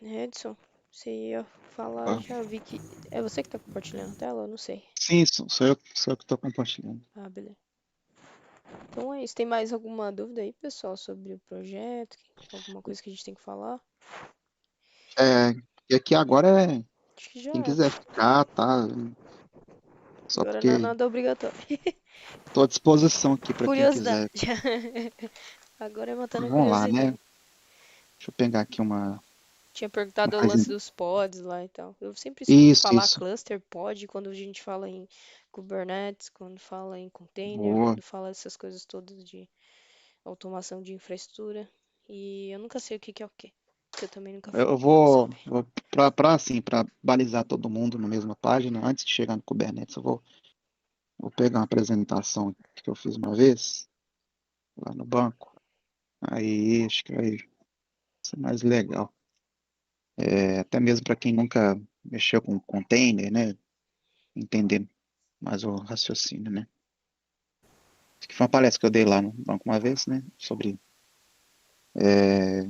Edson, você ia falar, Ah, já vi que. É você que tá compartilhando a tela? Eu não sei. sim, sou eu que estou compartilhando. Ah, beleza. Então é isso. Tem mais alguma dúvida aí, pessoal, sobre o projeto? Alguma coisa que a gente tem que falar? É, e aqui agora é Acho que já quem é. quiser ficar, tá? Só Agora não é porque nada obrigatório. estou à disposição aqui para quem Curiosidade. quiser. Agora é matando a Vamos lá, né? curiosidade. Deixa eu pegar aqui Tinha perguntado o mais. lance dos pods lá e tal. Eu sempre escuto Isso, falar isso. cluster pod quando a gente fala em Kubernetes, quando fala em container, Boa. quando fala essas coisas todas de automação de infraestrutura. E eu nunca sei o que que é o quê. Porque eu também nunca fui Eu desenvolvedor. vou assim, para balizar todo mundo na mesma página, antes de chegar no Kubernetes, vou pegar uma apresentação que eu fiz uma vez lá no banco. Aí acho que vai ser mais legal. Até mesmo para quem nunca mexeu com container, né? Entender mais o raciocínio, né? Isso aqui foi uma palestra que eu dei lá no banco uma vez, né? Sobre. é,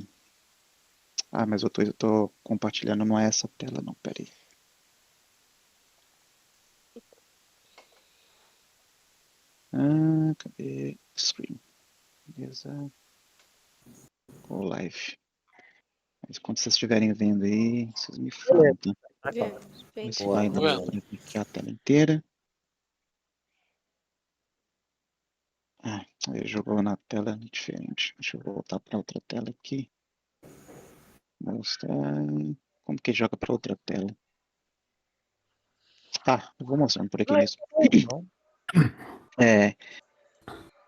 mas eu tô compartilhando, não é essa tela, não, peraí. Cadê? Screen. Beleza. Go live. Mas quando vocês estiverem vendo aí, vocês me falam, tá? Vemos, bem Ver se vai tranquilo. dar Tô para vendo. abrir aqui a tela inteira. Ele jogou na tela diferente. Deixa eu voltar para outra tela aqui. Mostrar. Como que joga para outra tela? Eu vou mostrando por aqui mesmo. É,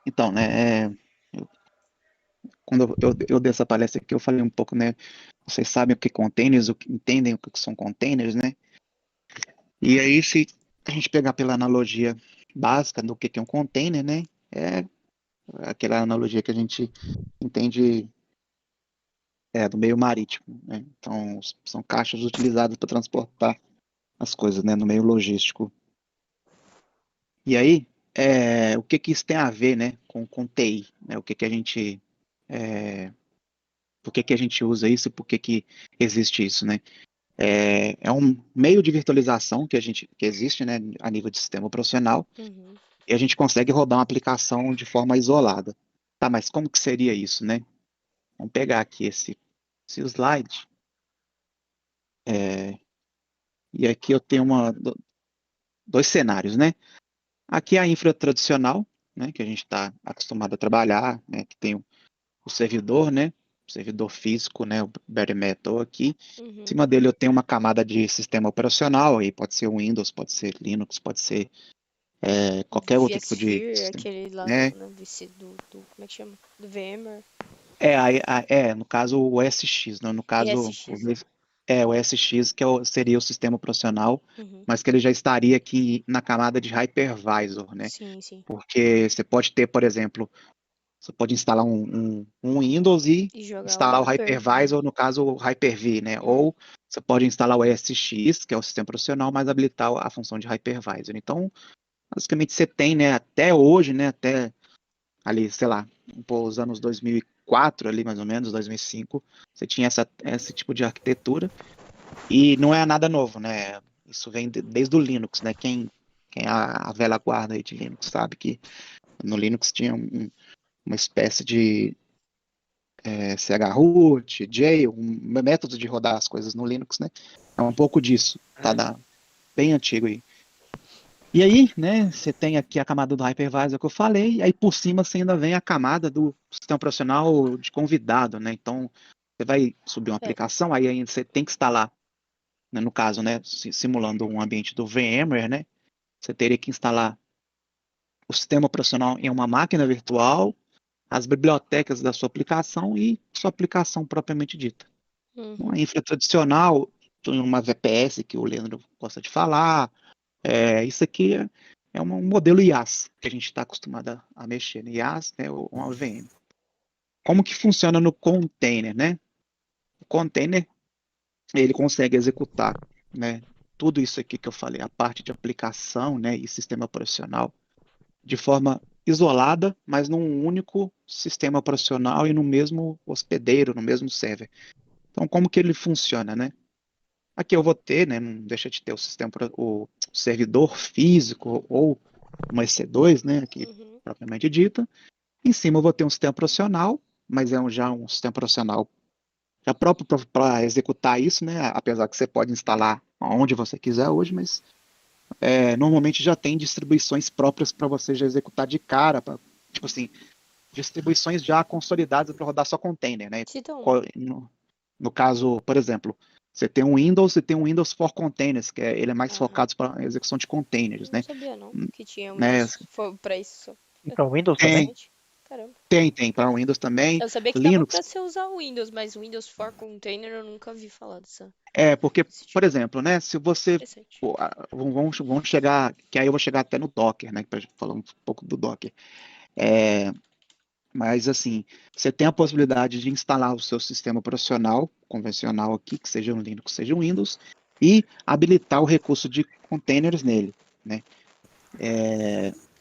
então, né? Quando eu dei essa palestra aqui, eu falei um pouco, né? Vocês sabem o que containers, entendem o que são containers, né? E aí, se a gente pegar pela analogia básica do que é um container, né? É aquela analogia que a gente entende do meio marítimo, né? Então, são caixas utilizadas para transportar as coisas, né? No meio logístico. E aí, o que que isso tem a ver, né? Com TI, né? O que que a gente por que que a gente usa isso e por que que existe isso, né? É um meio de virtualização que existe, né, a nível de sistema operacional, Uhum. e a gente consegue rodar uma aplicação de forma isolada. Tá, mas como que seria isso, né? Vamos pegar aqui esse slide, e aqui eu tenho dois cenários, né? Aqui é a infra tradicional, né, que a gente está acostumado a trabalhar, né, que tem o servidor, né, o servidor físico, né, o bare metal aqui. Em Uhum. cima dele eu tenho uma camada de sistema operacional, aí pode ser Windows, pode ser Linux, pode ser qualquer outro tipo de vSphere, sistema, aquele lá né? do, VC como é que chama? Do VMware. No caso o OSX, né? No caso ESX, é. o OSX que seria o sistema operacional, Uhum. mas que ele já estaria aqui na camada de hypervisor, né? Sim, sim. Porque você pode ter, por exemplo, você pode instalar um Windows e E jogar o instalar o Hyper-V. hypervisor, no caso o Hyper-V, né? Uhum. Ou você pode instalar o ESX, que é o sistema profissional, mas habilitar a função de hypervisor. Então, basicamente você tem, né, até hoje, né, até ali, sei lá, os anos 2004 ali mais ou menos, 2005, você tinha esse tipo de arquitetura e não é nada novo, né? Isso vem desde o Linux, né? Quem é a velha guarda aí de Linux sabe que no Linux tinha uma espécie de chroot, jail, um método de rodar as coisas no Linux, né? É um pouco disso, tá? Bem antigo aí. E aí, né, você tem aqui a camada do hypervisor que eu falei, e aí por cima você ainda vem a camada do sistema profissional de convidado, né? Então, você vai subir uma É. aplicação, aí ainda você tem que instalar, né, no caso, né, simulando um ambiente do VMware, né? Você teria que instalar o sistema operacional em uma máquina virtual, as bibliotecas da sua aplicação e sua aplicação propriamente dita. Uma Uhum. infra tradicional, uma VPS que o Leandro gosta de falar, isso aqui é um modelo IaaS que a gente está acostumado a mexer, né? IaaS, né, ou uma VM. Como que funciona no container, né? O container, ele consegue executar, né, tudo isso aqui que eu falei, a parte de aplicação, né, e sistema operacional, de forma isolada, mas num único sistema operacional e no mesmo hospedeiro, no mesmo server. Então, como que ele funciona, né? Aqui eu vou ter, né? Não deixa de ter o sistema, o servidor físico ou uma EC2, né? Aqui Uhum. propriamente dita. Em cima eu vou ter um sistema profissional, mas é já um sistema profissional já próprio para executar isso, né? Apesar que você pode instalar onde você quiser hoje, mas normalmente já tem distribuições próprias para você já executar de cara, tipo assim, distribuições já consolidadas para rodar só container, né? Cita uma. No caso, por exemplo, você tem um Windows e tem um Windows for Containers, ele é mais Ah, focado para execução de containers, não né? sabia não que tinha Né? Windows pra isso. E para Windows também? Tem, Interessante. Caramba. tem para Windows também, Eu sabia que dava Linux. pra você usar o Windows, mas o Windows for Container eu nunca vi falar Porque, desse por tipo. exemplo, né? Se você Interessante. pô, vamos chegar, que aí eu vou chegar até no Docker, né? Para falar um pouco do Docker. É, mas assim, você tem a possibilidade de instalar o seu sistema operacional convencional aqui, que seja um Linux, seja um Windows, e habilitar o recurso de containers nele, né?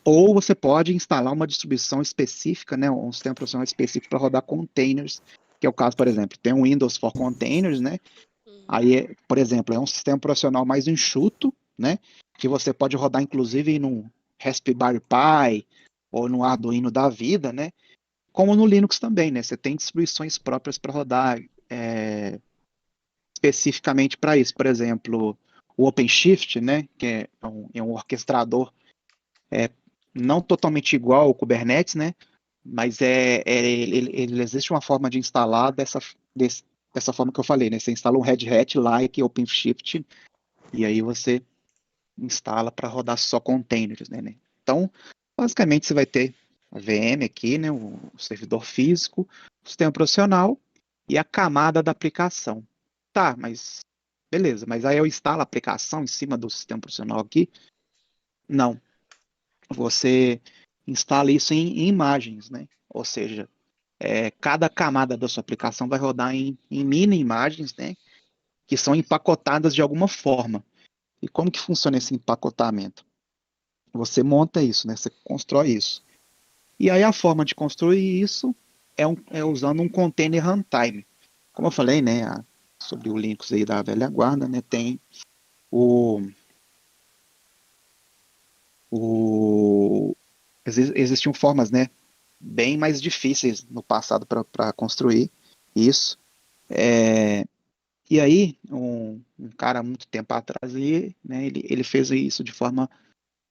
Ou você pode instalar uma distribuição específica, né, um sistema operacional específico para rodar containers, que é o caso, por exemplo, tem um Windows for Containers, né? Uhum. Aí, por exemplo, é um sistema operacional mais enxuto, né? Que você pode rodar, inclusive, num Raspberry Pi ou no Arduino da vida, né? Como no Linux também, né? Você tem distribuições próprias para rodar especificamente para isso. Por exemplo, o OpenShift, né? Que é um orquestrador não totalmente igual ao Kubernetes, né? Mas ele existe uma forma de instalar dessa forma que eu falei, né? Você instala um Red Hat like OpenShift e aí você instala para rodar só containers, né? Então, basicamente você vai ter a VM aqui, né? O servidor físico, o sistema profissional e a camada da aplicação. Tá, mas beleza, mas aí eu instalo a aplicação em cima do sistema profissional aqui? Não. Você instala isso em imagens, né? Ou seja, cada camada da sua aplicação vai rodar em mini imagens, né? Que são empacotadas de alguma forma. E como que funciona esse empacotamento? Você monta isso, né? Você constrói isso. E aí a forma de construir isso é usando um container runtime. Como eu falei, né? Sobre o Linux aí da velha guarda, né? Tem o, o existiam formas, né? Bem mais difíceis no passado para construir isso. E aí, um cara muito tempo atrás, ele fez isso de forma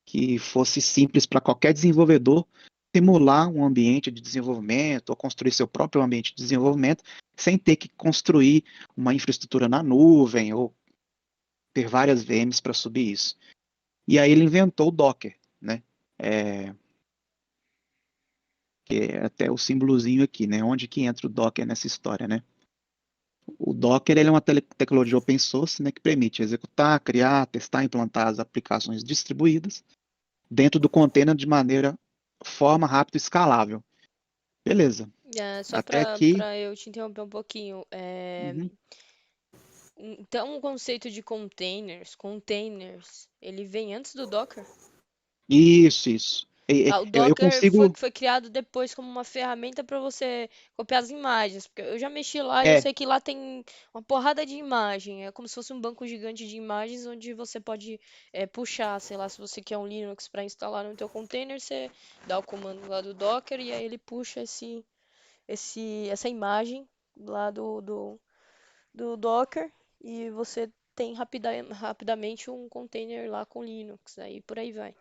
que fosse simples para qualquer desenvolvedor simular um ambiente de desenvolvimento ou construir seu próprio ambiente de desenvolvimento sem ter que construir uma infraestrutura na nuvem ou ter várias VMs para subir isso. E aí ele inventou o Docker, né? É, que é até o símbolozinho aqui, né? Onde que entra o Docker nessa história, né? O Docker ele é uma tecnologia open source, né, que permite executar, criar, testar e implantar as aplicações distribuídas dentro do container de forma rápida e escalável. Beleza. Só Até aqui. pra eu te interromper um pouquinho. Uhum. Então o conceito de containers, ele vem antes do Docker? Isso, isso. Ah, o Eu Docker consigo. foi criado depois como uma ferramenta para você copiar as imagens. Porque eu já mexi lá e eu É, sei que lá tem uma porrada de imagem. É como se fosse um banco gigante de imagens onde você pode puxar, sei lá, se você quer um Linux para instalar no teu container, você dá o comando lá do Docker e aí ele puxa essa imagem lá do Docker e você tem rapidamente um container lá com Linux. Aí por aí vai.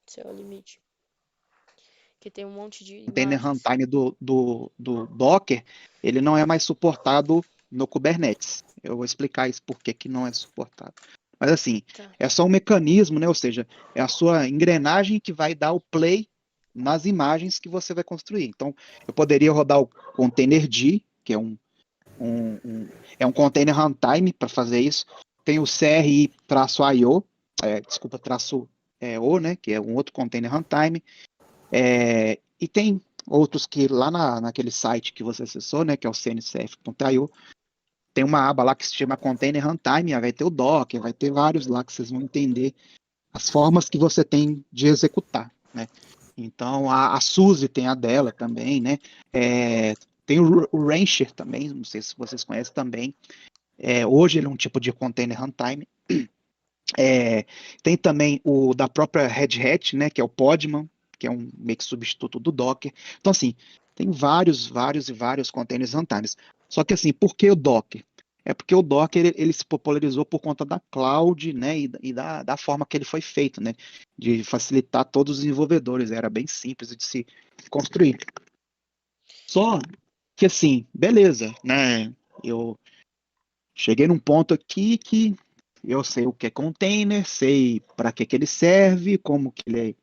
Esse é o limite. Que tem um monte de container imagens. runtime do Docker, ele não é mais suportado no Kubernetes. Eu vou explicar isso por que não é suportado. Mas assim, Tá. é só um mecanismo, né? Ou seja, é a sua engrenagem que vai dar o play nas imagens que você vai construir. Então, eu poderia rodar o containerd, que um, um, é um container runtime para fazer isso. Tem o CRI-IO, desculpa, O, né? Que é um outro container runtime. E tem outros que lá naquele site que você acessou, né, que é o cncf.io, tem uma aba lá que se chama Container Runtime, vai ter o Docker, vai ter vários lá que vocês vão entender as formas que você tem de executar, né? Então, a SUSE tem a dela também, né? Tem o Rancher também, não sei se vocês conhecem também. Hoje ele é um tipo de container runtime. Tem também o da própria Red Hat, né, que é o Podman, que é um meio que substituto do Docker. Então, assim, tem vários e vários containers runtimes. Só que, assim, por que o Docker? É porque o Docker ele se popularizou por conta da cloud, né, e da forma que ele foi feito, né, de facilitar todos os desenvolvedores. Era bem simples de se construir. Só que, assim, beleza, né, eu cheguei num ponto aqui que eu sei o que é container, sei para que ele serve, como que ele é.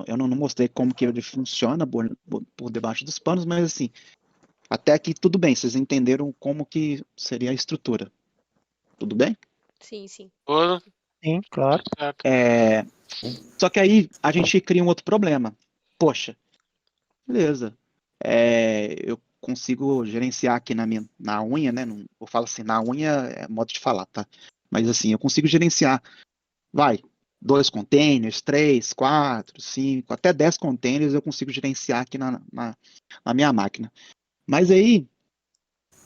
Eu não mostrei como que ele funciona por debaixo dos panos, mas assim, até aqui tudo bem, vocês entenderam como que seria a estrutura. Tudo bem? Sim, sim. Tudo, Sim, claro. tudo certo. Só que aí a gente cria um outro problema. Poxa, beleza. Eu consigo gerenciar aqui na unha, né? Eu falo assim, na unha é modo de falar, tá? Mas assim, eu consigo gerenciar, vai, 2 containers, 3, 4, 5, até 10 containers eu consigo gerenciar aqui na minha máquina. Mas aí,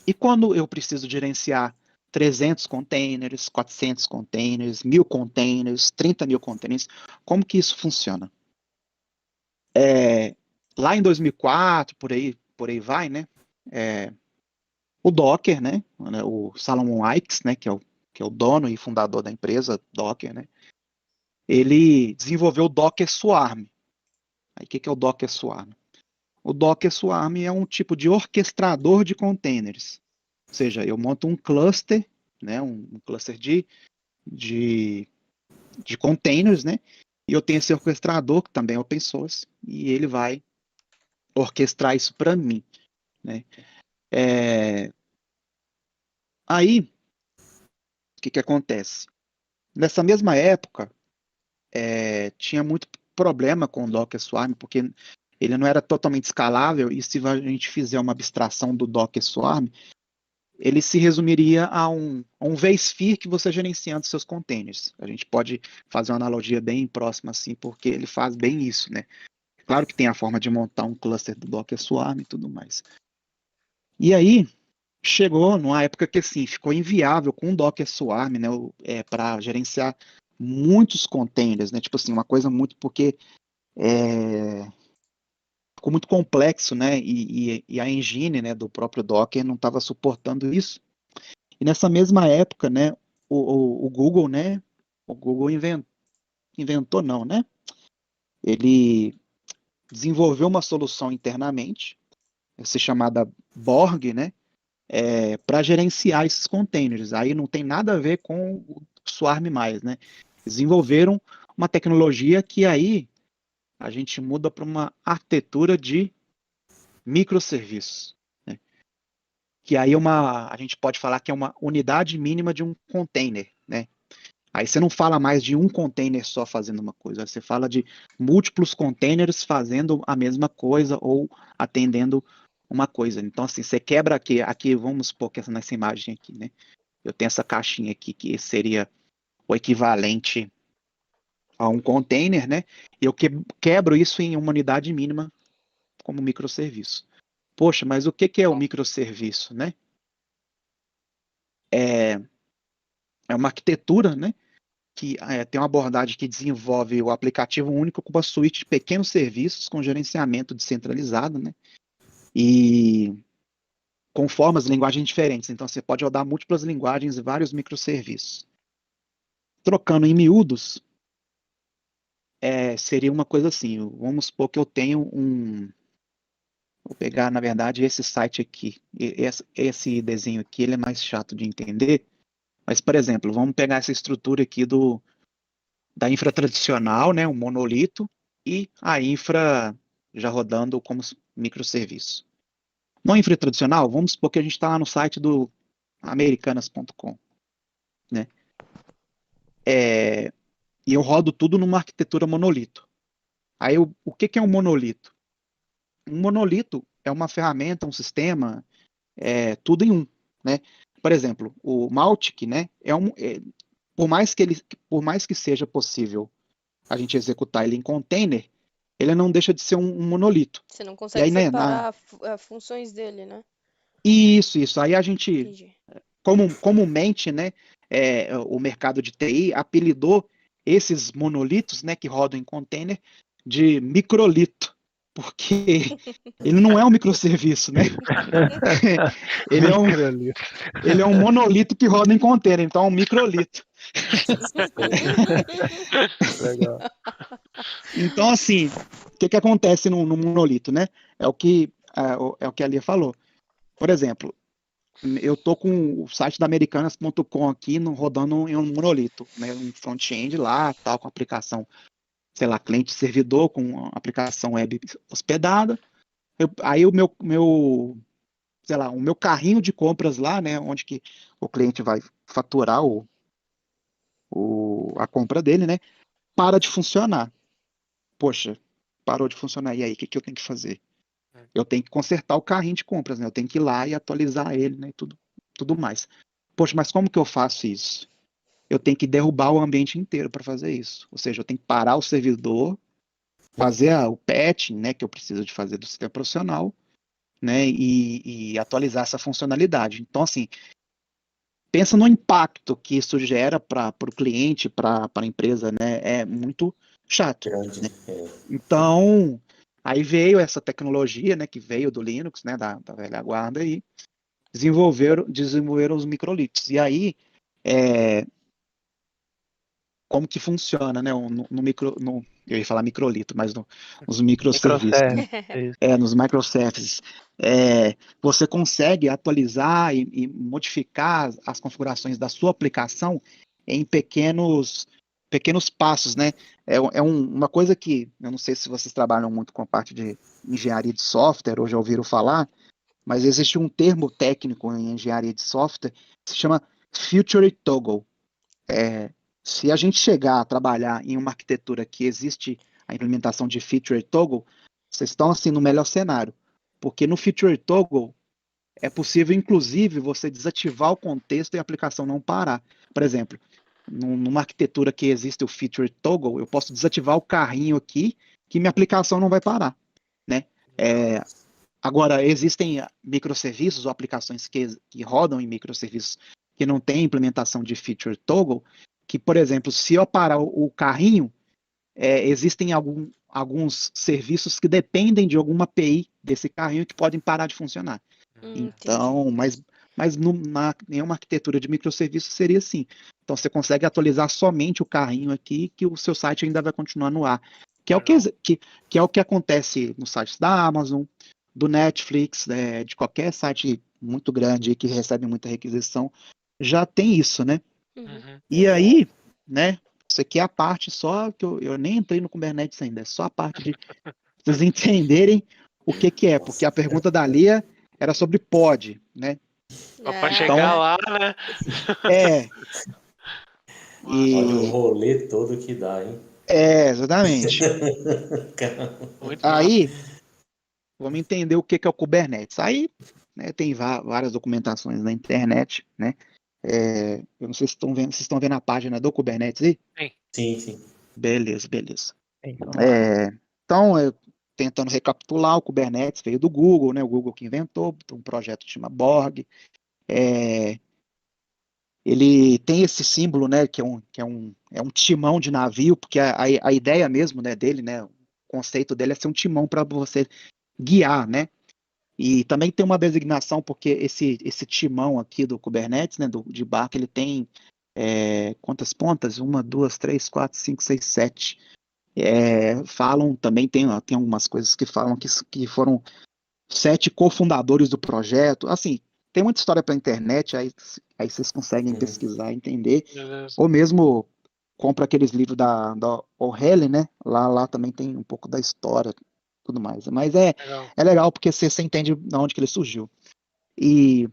e quando eu preciso gerenciar 300 containers, 400 containers, 1000 containers, 30.000 containers, como que isso funciona? Lá em 2004, por aí vai, né? O Docker, né? O Salomon Aix, né? Que é o dono e fundador da empresa Docker, né? Ele desenvolveu o Docker Swarm. Aí, o que é o Docker Swarm? O Docker Swarm é um tipo de orquestrador de containers. Ou seja, eu monto um cluster, né? Um cluster de, de containers, né? E eu tenho esse orquestrador, que também é open source, e ele vai orquestrar isso para mim, né? Aí, o que acontece? Nessa mesma época, tinha muito problema com o Docker Swarm, porque ele não era totalmente escalável, e se a gente fizer uma abstração do Docker Swarm, ele se resumiria a um vSphere que você gerenciando seus containers. A gente pode fazer uma analogia bem próxima assim, porque ele faz bem isso, né? Claro que tem a forma de montar um cluster do Docker Swarm e tudo mais. E aí, chegou numa época que assim, ficou inviável com o Docker Swarm, né, para gerenciar muitos containers, né, tipo assim, uma coisa muito, porque ficou muito complexo, né, e a engine, né, do próprio Docker não estava suportando isso. E nessa mesma época, né, o Google, né, o Google inventou não, né, ele desenvolveu uma solução internamente, essa chamada Borg, né, para gerenciar esses containers. Aí não tem nada a ver com o Swarm mais, né? Desenvolveram uma tecnologia que aí a gente muda para uma arquitetura de microserviços, né? Que aí a gente pode falar que é uma unidade mínima de um container, né? Aí você não fala mais de um container só fazendo uma coisa, você fala de múltiplos containers fazendo a mesma coisa ou atendendo uma coisa. Então, assim, você quebra aqui vamos supor que nessa imagem aqui, né? Eu tenho essa caixinha aqui que seria o equivalente a um container, né? E eu quebro isso em uma unidade mínima como microserviço. Poxa, mas o que é o microserviço, né? É uma arquitetura, né? Que tem uma abordagem que desenvolve o aplicativo único com uma suíte de pequenos serviços com gerenciamento descentralizado, né? E com formas de linguagem diferentes. Então, você pode rodar múltiplas linguagens e vários microserviços. Trocando em miúdos, seria uma coisa assim. Vamos supor que eu tenho Vou pegar, na verdade, esse site aqui. Esse desenho aqui ele é mais chato de entender. Mas, por exemplo, vamos pegar essa estrutura aqui da infra tradicional, né, um monolito, e a infra já rodando como microserviço. Na infra tradicional, vamos supor que a gente está lá no site do americanas.com, né? E eu rodo tudo numa arquitetura monolito. Aí, o que é um monolito? Um monolito é uma ferramenta, um sistema, tudo em um, né? Por exemplo, o Mautic, né? Por mais que seja possível a gente executar ele em container, ele não deixa de ser um monolito. Você não E consegue aí, né, separar funções dele, né? Isso. Aí a gente, Entendi. comumente, né, o mercado de TI apelidou esses monolitos, né, que rodam em container de microlito, porque ele não é um microserviço, né? Ele é um, Microlito. ele é um monolito que roda em container, então é um microlito. Legal. Então, assim, o que acontece no monolito, né? É o que a Lia falou. Por exemplo, eu tô com o site da Americanas.com aqui rodando em um monolito, né? Um front-end lá, tal, com aplicação, sei lá, cliente-servidor, com aplicação web hospedada. Aí sei lá, o meu carrinho de compras lá, né? Onde que o cliente vai faturar a compra dele, né? Para de funcionar. Poxa, parou de funcionar. E aí, o que eu tenho que fazer? Eu tenho que consertar o carrinho de compras, né? Eu tenho que ir lá e atualizar ele, né? E tudo mais. Poxa, mas como que eu faço isso? Eu tenho que derrubar o ambiente inteiro para fazer isso. Ou seja, eu tenho que parar o servidor, fazer o patching, né? Que eu preciso de fazer do sistema profissional, né? E atualizar essa funcionalidade. Então, assim, pensa no impacto que isso gera para o cliente, para a empresa, né? É muito chato. Grande. Então, aí veio essa tecnologia, né, que veio do Linux, né, da velha guarda, e desenvolveram os microlitos. E aí, como que funciona, né, eu ia falar microlito, mas nos microserviços, né, Microservice. Isso. nos microservices, você consegue atualizar e modificar as configurações da sua aplicação em pequenos passos, né? Uma coisa que eu não sei se vocês trabalham muito com a parte de engenharia de software ou já ouviram falar, mas existe um termo técnico em engenharia de software que se chama Feature Toggle. Se a gente chegar a trabalhar em uma arquitetura que existe a implementação de Feature Toggle, vocês estão assim no melhor cenário, porque no Feature Toggle é possível, inclusive, você desativar o contexto e a aplicação não parar. Por exemplo, numa arquitetura que existe o Feature Toggle, eu posso desativar o carrinho aqui, que minha aplicação não vai parar, né? Agora, existem microserviços ou aplicações que rodam em microserviços que não têm implementação de Feature Toggle, que, por exemplo, se eu parar o carrinho, existem alguns serviços que dependem de alguma API desse carrinho que podem parar de funcionar. Entendi. Então, mas em uma arquitetura de microserviços seria assim. Então, você consegue atualizar somente o carrinho aqui, que o seu site ainda vai continuar no ar. Que é o que acontece nos sites da Amazon, do Netflix, de qualquer site muito grande que recebe muita requisição, já tem isso, né? Uhum. E aí, né? Isso aqui é a parte só que eu nem entrei no Kubernetes ainda, é só a parte de vocês entenderem o que é, porque a pergunta da Lia era sobre pod, né? Pra Ah, chegar Então, lá, né? é, Olha o e rolê todo que dá, hein? exatamente. Muito massa. Aí, vamos entender o que é o Kubernetes. Aí, né, tem várias documentações na internet, né? Eu não sei se vocês estão vendo a página do Kubernetes aí? Sim. Beleza. Sim, vamos lá. Então, tentando recapitular, o Kubernetes veio do Google, né? O Google que inventou, um projeto que chama Borg. Ele tem esse símbolo, né? Que é um timão de navio, porque a ideia mesmo, né, dele, né? O conceito dele é ser um timão para você guiar, né? E também tem uma designação, porque esse timão aqui do Kubernetes, né, de barco, ele tem quantas pontas? Uma, duas, três, quatro, cinco, seis, sete. Falam também, tem algumas coisas que falam que foram 7 cofundadores do projeto. Assim, tem muita história para a internet, aí vocês conseguem pesquisar, entender. Beleza. Ou mesmo compra aqueles livros da O'Reilly, né? Lá também tem um pouco da história, tudo mais. Mas Legal. é legal porque você entende de onde que ele surgiu. E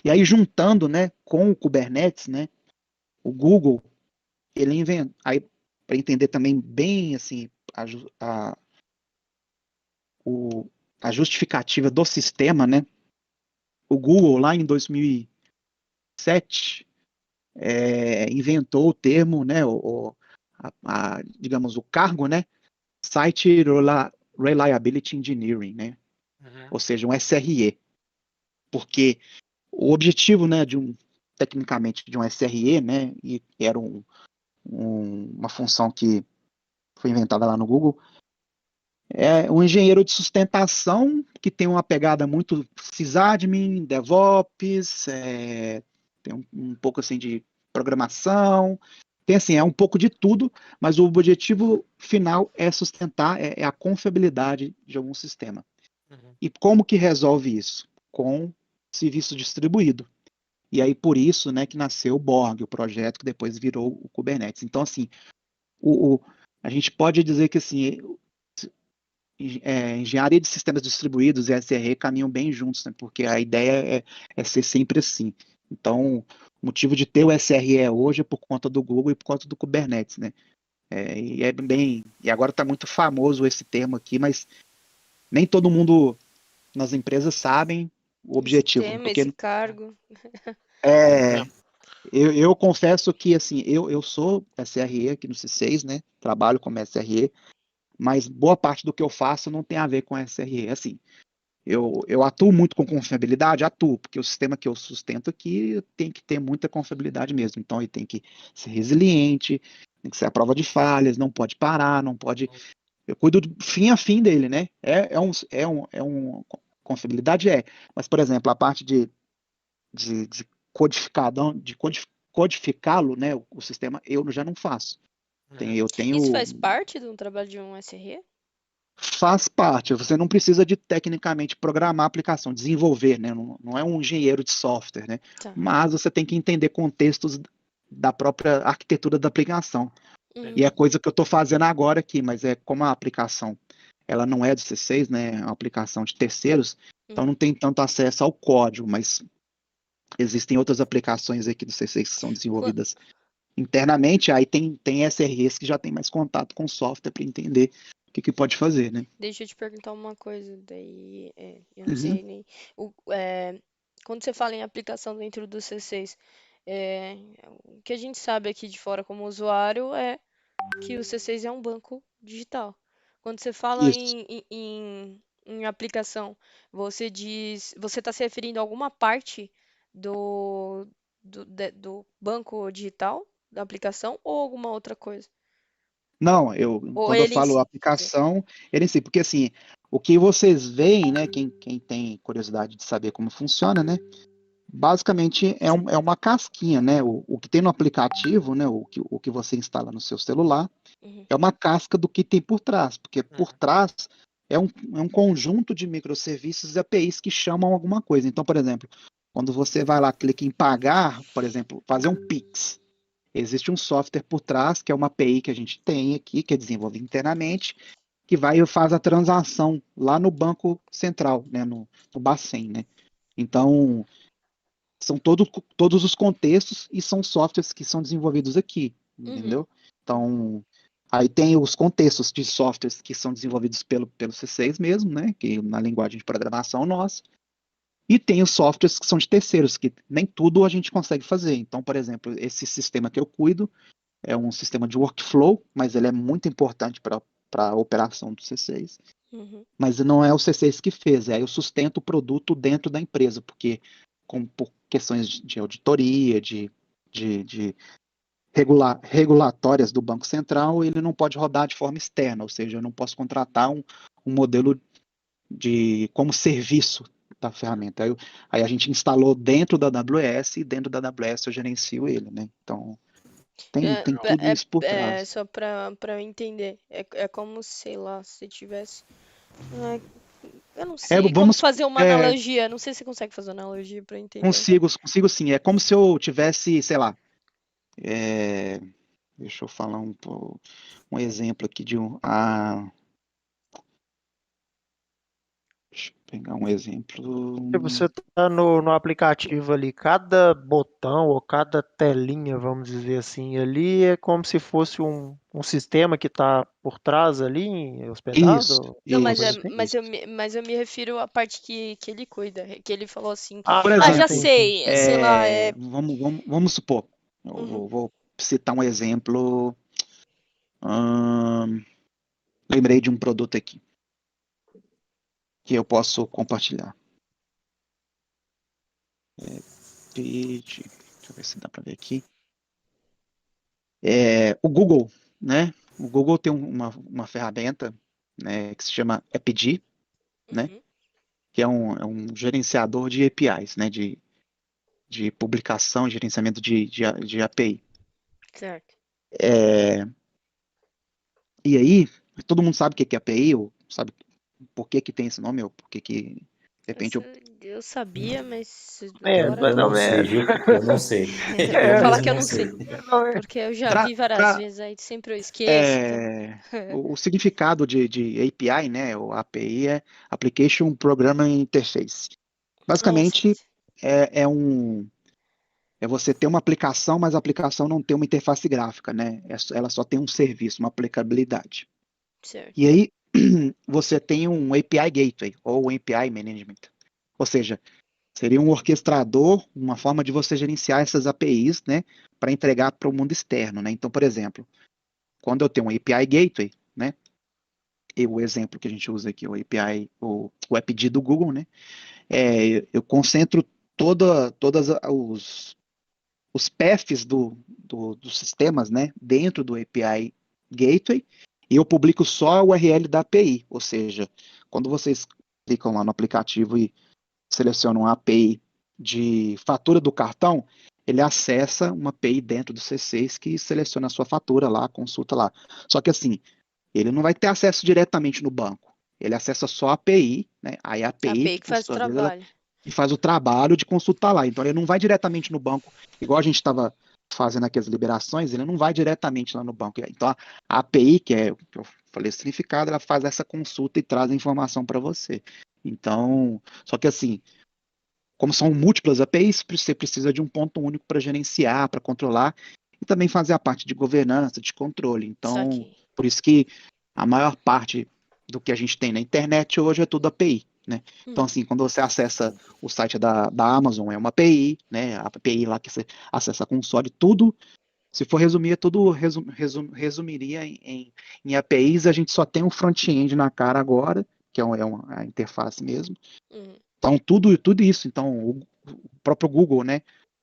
aí juntando, né, com o Kubernetes, né, o Google, ele inventou, aí para entender também bem assim a, o, a justificativa do sistema, né? O Google lá em 2007 inventou o termo, né, digamos o cargo, né, Site Reliability Engineering, né, Uhum. ou seja, um SRE. porque o objetivo, né, tecnicamente, de um SRE, né, e era uma função que foi inventada lá no Google, é um engenheiro de sustentação que tem uma pegada muito sysadmin, DevOps, tem um pouco assim de programação, tem assim, é um pouco de tudo, mas o objetivo final é sustentar, é a confiabilidade de algum sistema. Uhum. E como que resolve isso? Com serviço distribuído. E aí por isso, né, que nasceu o Borg, o projeto que depois virou o Kubernetes. Então assim, a gente pode dizer que assim, engenharia de sistemas distribuídos e SRE caminham bem juntos, né? Porque a ideia é ser sempre assim. Então, o motivo de ter o SRE hoje é por conta do Google e por conta do Kubernetes, né? E agora está muito famoso esse termo aqui, mas nem todo mundo nas empresas sabem o Esse objetivo, tema, esse porque cargo. é, eu confesso que assim, eu sou SRE aqui no C6, né? Trabalho como SRE, mas boa parte do que eu faço não tem a ver com SRE. Assim, eu atuo muito com confiabilidade? Atuo, porque o sistema que eu sustento aqui tem que ter muita confiabilidade mesmo. Então, ele tem que ser resiliente, tem que ser à prova de falhas, não pode parar, não pode. Eu cuido do fim a fim dele, né? Confiabilidade é. Mas, por exemplo, a parte de codificadão, codificá-lo, né? O sistema, eu já não faço. Uhum. Eu Isso tenho. faz parte do trabalho de um SRE? Faz parte, você não precisa de tecnicamente programar a aplicação, desenvolver, né? Não é um engenheiro de software, né? Tá. Mas você tem que entender contextos da própria arquitetura da aplicação. E é coisa que eu estou fazendo agora aqui, mas é como a aplicação ela não é do C6, né? É uma aplicação de terceiros, então não tem tanto acesso ao código, mas existem outras aplicações aqui do C6 que são Qua- desenvolvidas internamente, aí tem SREs que já tem mais contato com o software para entender o que pode fazer, né? Deixa eu te perguntar uma coisa, daí eu não Uhum. sei nem. Quando você fala em aplicação dentro do C6, é, o que a gente sabe aqui de fora como usuário é que o C6 é um banco digital. Quando você fala Isso. em aplicação, você está se referindo a alguma parte do, do banco digital, da aplicação, ou alguma outra coisa? Não, Ou quando eu ele em falo si? aplicação, ele em si, porque assim, o que vocês veem, né, quem tem curiosidade de saber como funciona, né, basicamente é uma casquinha, né, o que tem no aplicativo, né, o que você instala no seu celular, Uhum, é uma casca do que tem por trás, porque por Uhum. trás é um conjunto de microserviços e APIs que chamam alguma coisa. Então, por exemplo, quando você vai lá, clica em pagar, por exemplo, fazer um Pix, existe um software por trás, que é uma API que a gente tem aqui, que é desenvolvido internamente, que vai e faz a transação lá no banco central, né, no Bacen, né? Então, são todos os contextos e são softwares que são desenvolvidos aqui, uhum, entendeu? Então, aí tem os contextos de softwares que são desenvolvidos pelo C6 mesmo, né, que na linguagem de programação nossa, e tem os softwares que são de terceiros, que nem tudo a gente consegue fazer. Então, por exemplo, esse sistema que eu cuido, é um sistema de workflow, mas ele é muito importante para a operação do C6. uhum, Mas não é o C6 que fez, aí eu sustento o produto dentro da empresa, porque por questões de auditoria, de regulatórias do Banco Central, ele não pode rodar de forma externa, ou seja, eu não posso contratar um modelo como serviço da ferramenta. Aí a gente instalou dentro da AWS e dentro da AWS eu gerencio ele, né? Então, tem tudo isso por trás. só pra eu entender. É como, sei lá, se tivesse. ah, eu não sei como Vamos, fazer uma é, analogia. Não sei se você consegue fazer uma analogia pra eu entender. consigo sim. É como se eu tivesse, sei lá, é, deixa eu falar um exemplo aqui deixa eu pegar um exemplo. Se você tá no aplicativo ali, cada botão ou cada telinha, vamos dizer assim, ali é como se fosse um sistema que está por trás ali, Isso, hospedado, Não, uma mas, coisa assim? mas eu me refiro à parte que ele cuida. Que ele falou assim: Ah, por Ah, tá, já exemplo, entendi. sei, sei lá, é. vamos supor, eu Uhum, vou citar um exemplo. Ahn, lembrei de um produto aqui que eu posso compartilhar. Deixa eu ver se dá para ver aqui. O Google, né? O Google tem uma ferramenta, né, que se chama AppD, né? Uhum. Que é um gerenciador de APIs, né? De publicação e gerenciamento de API. Certo. E aí, todo mundo sabe o que é API, ou sabe por que tem esse nome, ou por que de repente Eu sabia, mas Mais agora Eu ou não sei, menos. viu? Eu não sei. eu Eu vou falar mesmo que eu não não sei, sei. porque eu já para vi várias vezes aí, sempre eu esqueço, então. o significado de API, né? O API é Application Programming Interface. Nossa, Basicamente, é você ter uma aplicação, mas a aplicação não tem uma interface gráfica, né? Ela só tem um serviço, uma aplicabilidade. certo. E aí, você tem um API Gateway, ou um API Management. Ou seja, seria um orquestrador, uma forma de você gerenciar essas APIs, né? Para entregar para o mundo externo, né? Então, por exemplo, quando eu tenho um API Gateway, né? E o exemplo que a gente usa aqui, o API, o AppD do Google, né? Eu concentro todas os paths dos sistemas, né, dentro do API Gateway, e eu publico só a URL da API, ou seja, quando vocês clicam lá no aplicativo e selecionam a API de fatura do cartão, ele acessa uma API dentro do C6 que seleciona a sua fatura lá, consulta lá. Só que assim, ele não vai ter acesso diretamente no banco. Ele acessa só a API, né? Aí a A API, API que por faz o sua vez, ela trabalho. e faz o trabalho de consultar lá. Então ele não vai diretamente no banco, igual a gente estava fazendo aqui as liberações, ele não vai diretamente lá no banco. Então a API, que é o que eu falei, o significado, ela faz essa consulta e traz a informação para você. Então, só que assim, como são múltiplas APIs, você precisa de um ponto único para gerenciar, para controlar e também fazer a parte de governança, de controle. Então, Saquei. por isso que a maior parte do que a gente tem na internet hoje é tudo API, né? Então, assim, quando você acessa o site da Amazon, é uma API, né? A API lá que você acessa a console, tudo, se for resumir, tudo resumiria em APIs, a gente só tem um front-end na cara agora, que é a interface mesmo. Uhum. Então, tudo isso. Então, o próprio Google, né?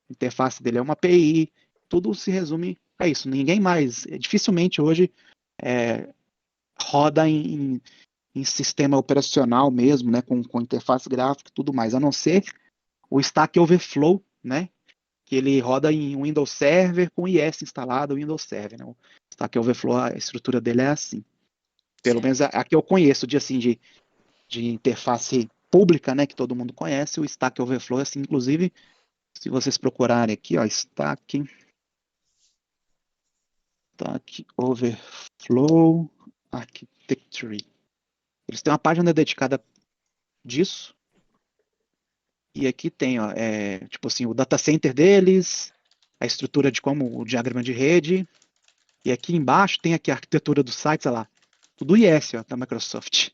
A interface dele é uma API, tudo se resume a isso. Ninguém mais, dificilmente hoje, é, roda em sistema operacional mesmo, né? Com interface gráfica e tudo mais, a não ser o Stack Overflow, né? Que ele roda em Windows Server com IS instalado, Windows Server, né? O Stack Overflow, a estrutura dele é assim. Pelo menos Certo. a que eu conheço de interface pública, né, que todo mundo conhece, o Stack Overflow, assim, inclusive, se vocês procurarem aqui, ó, Stack Overflow Architecture. Eles têm uma página dedicada disso, e aqui tem, ó, tipo assim, o data center deles, a estrutura de como o diagrama de rede, e aqui embaixo tem aqui a arquitetura dos sites, olha lá, tudo IS, ó, da Microsoft.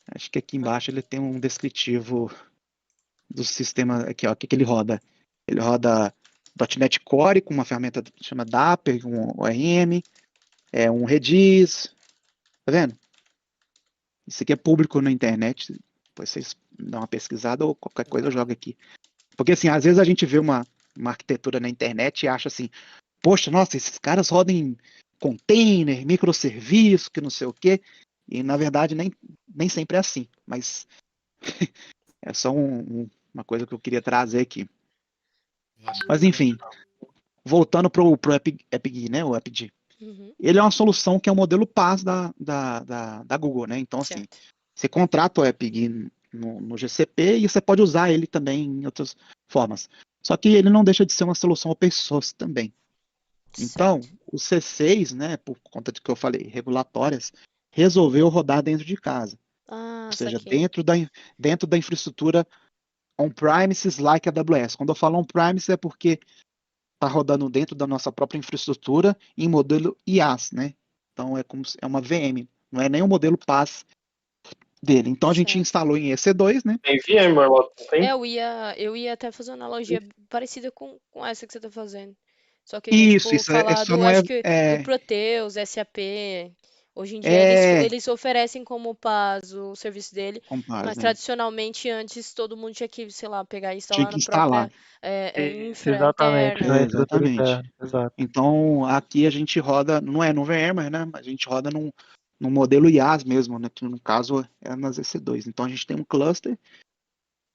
Acho que aqui embaixo ele tem um descritivo do sistema aqui, ó, o que ele roda. Ele roda .NET Core com uma ferramenta que chama Dapper, um ORM, um Redis, tá vendo? Isso aqui é público na internet, depois vocês dão uma pesquisada ou qualquer coisa eu jogo aqui. Porque assim, às vezes a gente vê uma arquitetura na internet e acha assim, poxa, nossa, esses caras rodam em container, microserviço, que não sei o quê, e na verdade nem sempre é assim, mas é só uma coisa que eu queria trazer aqui. Mas enfim, voltando pro AppG, né, o AppD. Uhum. Ele é uma solução que é o modelo PaaS da Google, né? Então, assim, Certo. você contrata o AppG no GCP e você pode usar ele também em outras formas. Só que ele não deixa de ser uma solução open source também. Então, Certo. o C6, né, por conta do que eu falei, regulatórias, resolveu rodar dentro de casa. Ah, Ou seja, saquei. dentro da infraestrutura on-premises like AWS. Quando eu falo on-premises é porque está rodando dentro da nossa própria infraestrutura em modelo IaaS, né? Então é uma VM, não é nem o modelo PaaS dele. Então a gente Certo. instalou em EC2, né? Tem VMware lá, não tem? Eu ia até fazer uma analogia parecida com essa que você tá fazendo. Só que eu ia, Isso, tipo, isso falar só do, não é, acho que do Proteus, SAP, Hoje em dia É, eles oferecem como PaaS o serviço dele, compás, mas né? tradicionalmente antes todo mundo tinha que, sei lá, pegar e Tinha instalar que na instalar. própria Isso, infra exatamente, interna. na É, infraestrutura exatamente. interna. Exato. Então, aqui a gente roda, não é no VMware, né? Mas a gente roda num modelo IaaS mesmo, né? Que no caso é nas EC2. Então, a gente tem um cluster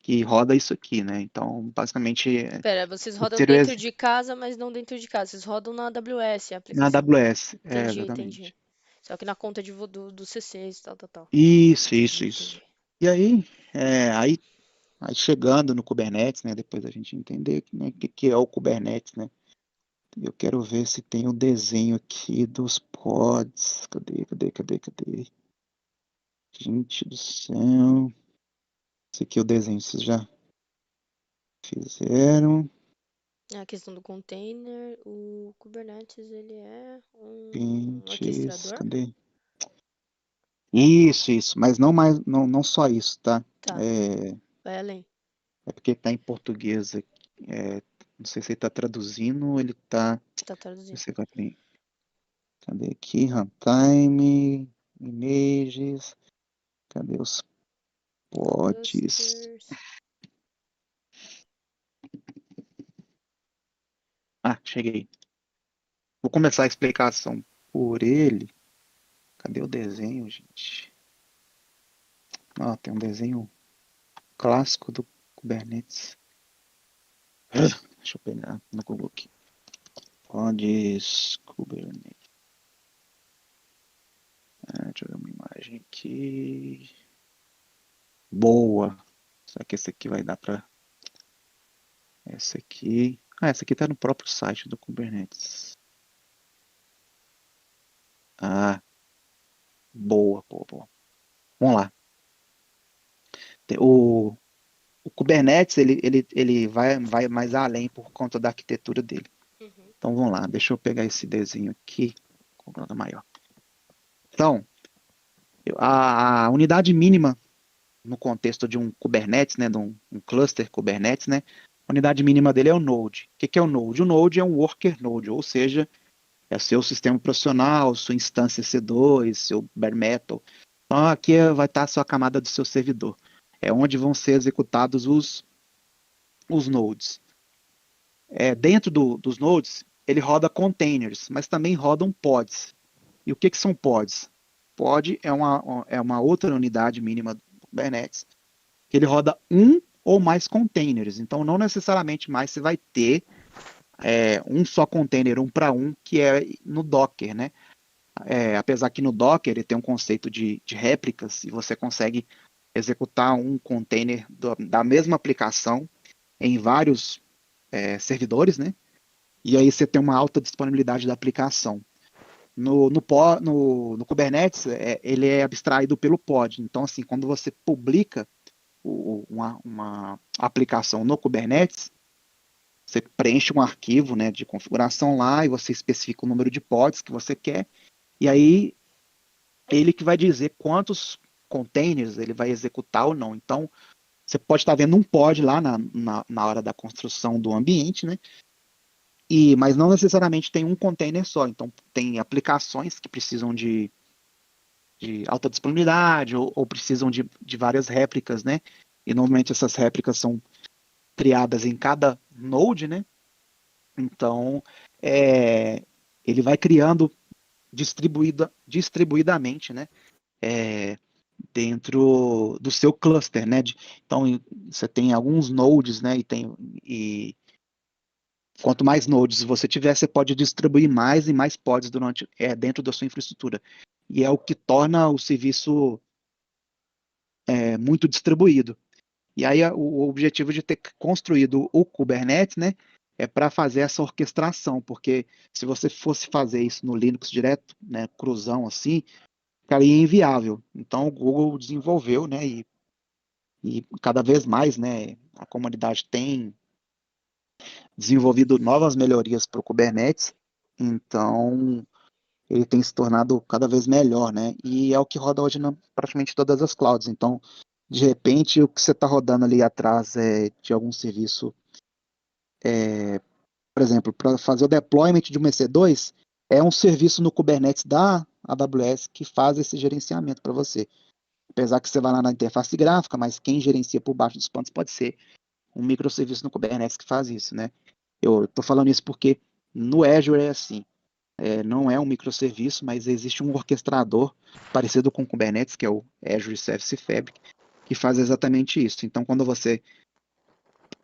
que roda isso aqui, né? Então, basicamente, Espera, vocês o rodam seria dentro de casa, mas não dentro de casa. Vocês rodam na AWS a na aplicação. AWS. É, Entendi, entendi. exatamente. Só que na conta do CCs e tal, tal, tal. Isso, Entendi, isso, isso. entendi. E aí, aí chegando no Kubernetes, né? Depois a gente entender, né, o que que é o Kubernetes, né? Eu quero ver se tem o desenho aqui dos pods. Cadê? Gente do céu. Esse aqui é o desenho, vocês já fizeram. A questão do container, o Kubernetes, ele é um Pinches, orquestrador? cadê? Isso, mas não mais, não só isso, tá? Tá, É, vai além. é porque tá em português aqui. Não sei se ele tá traduzindo ou ele tá. Tá traduzindo. Você vai ter. Cadê aqui? Runtime, images. Cadê os pods? Clusters. Ah, cheguei. Vou começar a explicação por ele. Cadê o desenho, gente? Ah, tem um desenho clássico do Kubernetes. Deixa eu pegar no Google aqui. Pods Kubernetes. Deixa eu ver uma imagem aqui. Boa. Será que esse aqui vai dar pra. Essa aqui. Essa aqui tá no próprio site do Kubernetes. Ah, boa. Vamos lá. O, o Kubernetes ele vai mais além por conta da arquitetura dele. Uhum. Então vamos lá, deixa eu pegar esse desenho aqui com nota maior. Então, a unidade mínima no contexto de um Kubernetes, né, de um cluster Kubernetes, né, a unidade mínima dele é o Node. O que é o Node? O Node é um worker node, ou seja, é o seu sistema operacional, sua instância C2, seu bare metal. Então aqui vai estar a sua camada do seu servidor. É onde vão ser executados os nodes. Dentro dos nodes, ele roda containers, mas também rodam pods. E o que são pods? Pod é uma outra unidade mínima do Kubernetes, que ele roda um ou mais containers. Então, não necessariamente mais você vai ter um só container, um para um, que é no Docker, né? Apesar que no Docker ele tem um conceito de réplicas e você consegue executar um container da mesma aplicação em vários servidores, né? E aí você tem uma alta disponibilidade da aplicação. No Kubernetes, ele é abstraído pelo pod. Então, assim, quando você publica uma aplicação no Kubernetes, você preenche um arquivo, né, de configuração lá e você especifica o número de pods que você quer. E aí, ele que vai dizer quantos containers ele vai executar ou não. Então, você pode estar vendo um pod lá na hora da construção do ambiente, né? Mas não necessariamente tem um container só. Então, tem aplicações que precisam de alta disponibilidade ou precisam de várias réplicas, né? E normalmente essas réplicas são criadas em cada node, né? Então, ele vai criando distribuidamente, né? É, dentro do seu cluster, né? Então, você tem alguns nodes, né? E quanto mais nodes você tiver, você pode distribuir mais e mais pods dentro da sua infraestrutura. E é o que torna o serviço muito distribuído. E aí o objetivo de ter construído o Kubernetes, né, é para fazer essa orquestração, porque se você fosse fazer isso no Linux direto, né, cruzão assim, ficaria inviável. Então o Google desenvolveu, né, e cada vez mais, né, a comunidade tem desenvolvido novas melhorias para o Kubernetes. Então ele tem se tornado cada vez melhor, né? E é o que roda hoje em praticamente todas as clouds. Então, de repente, o que você está rodando ali atrás de algum serviço, por exemplo, para fazer o deployment de um EC2, É um serviço no Kubernetes da AWS que faz esse gerenciamento para você. Apesar que você vai lá na interface gráfica, mas quem gerencia por baixo dos panos pode ser um microserviço no Kubernetes que faz isso, né? Eu estou falando isso porque no Azure é assim. Não é um microserviço, mas existe um orquestrador parecido com o Kubernetes, que é o Azure Service Fabric, que faz exatamente isso. Então, quando você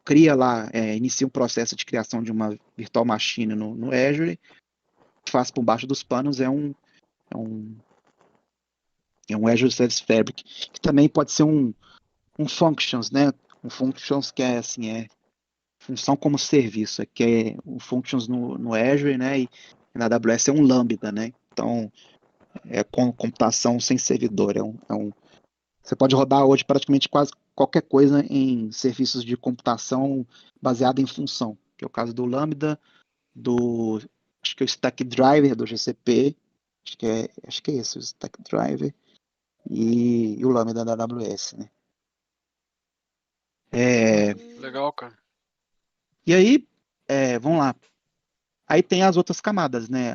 cria lá, inicia um processo de criação de uma virtual machine no Azure, faz por baixo dos panos é um, é um Azure Service Fabric, que também pode ser um functions, né? Um functions que é assim, função como serviço, que é o functions no Azure, né? E na AWS é um Lambda, né? Então, é computação sem servidor. Você pode rodar hoje praticamente quase qualquer coisa em serviços de computação baseada em função, que é o caso do Lambda, acho que é o Stack Driver do GCP, acho que é esse, o Stack Driver, e o Lambda da AWS, né? Legal, cara. E aí, vamos lá. Aí tem as outras camadas, né?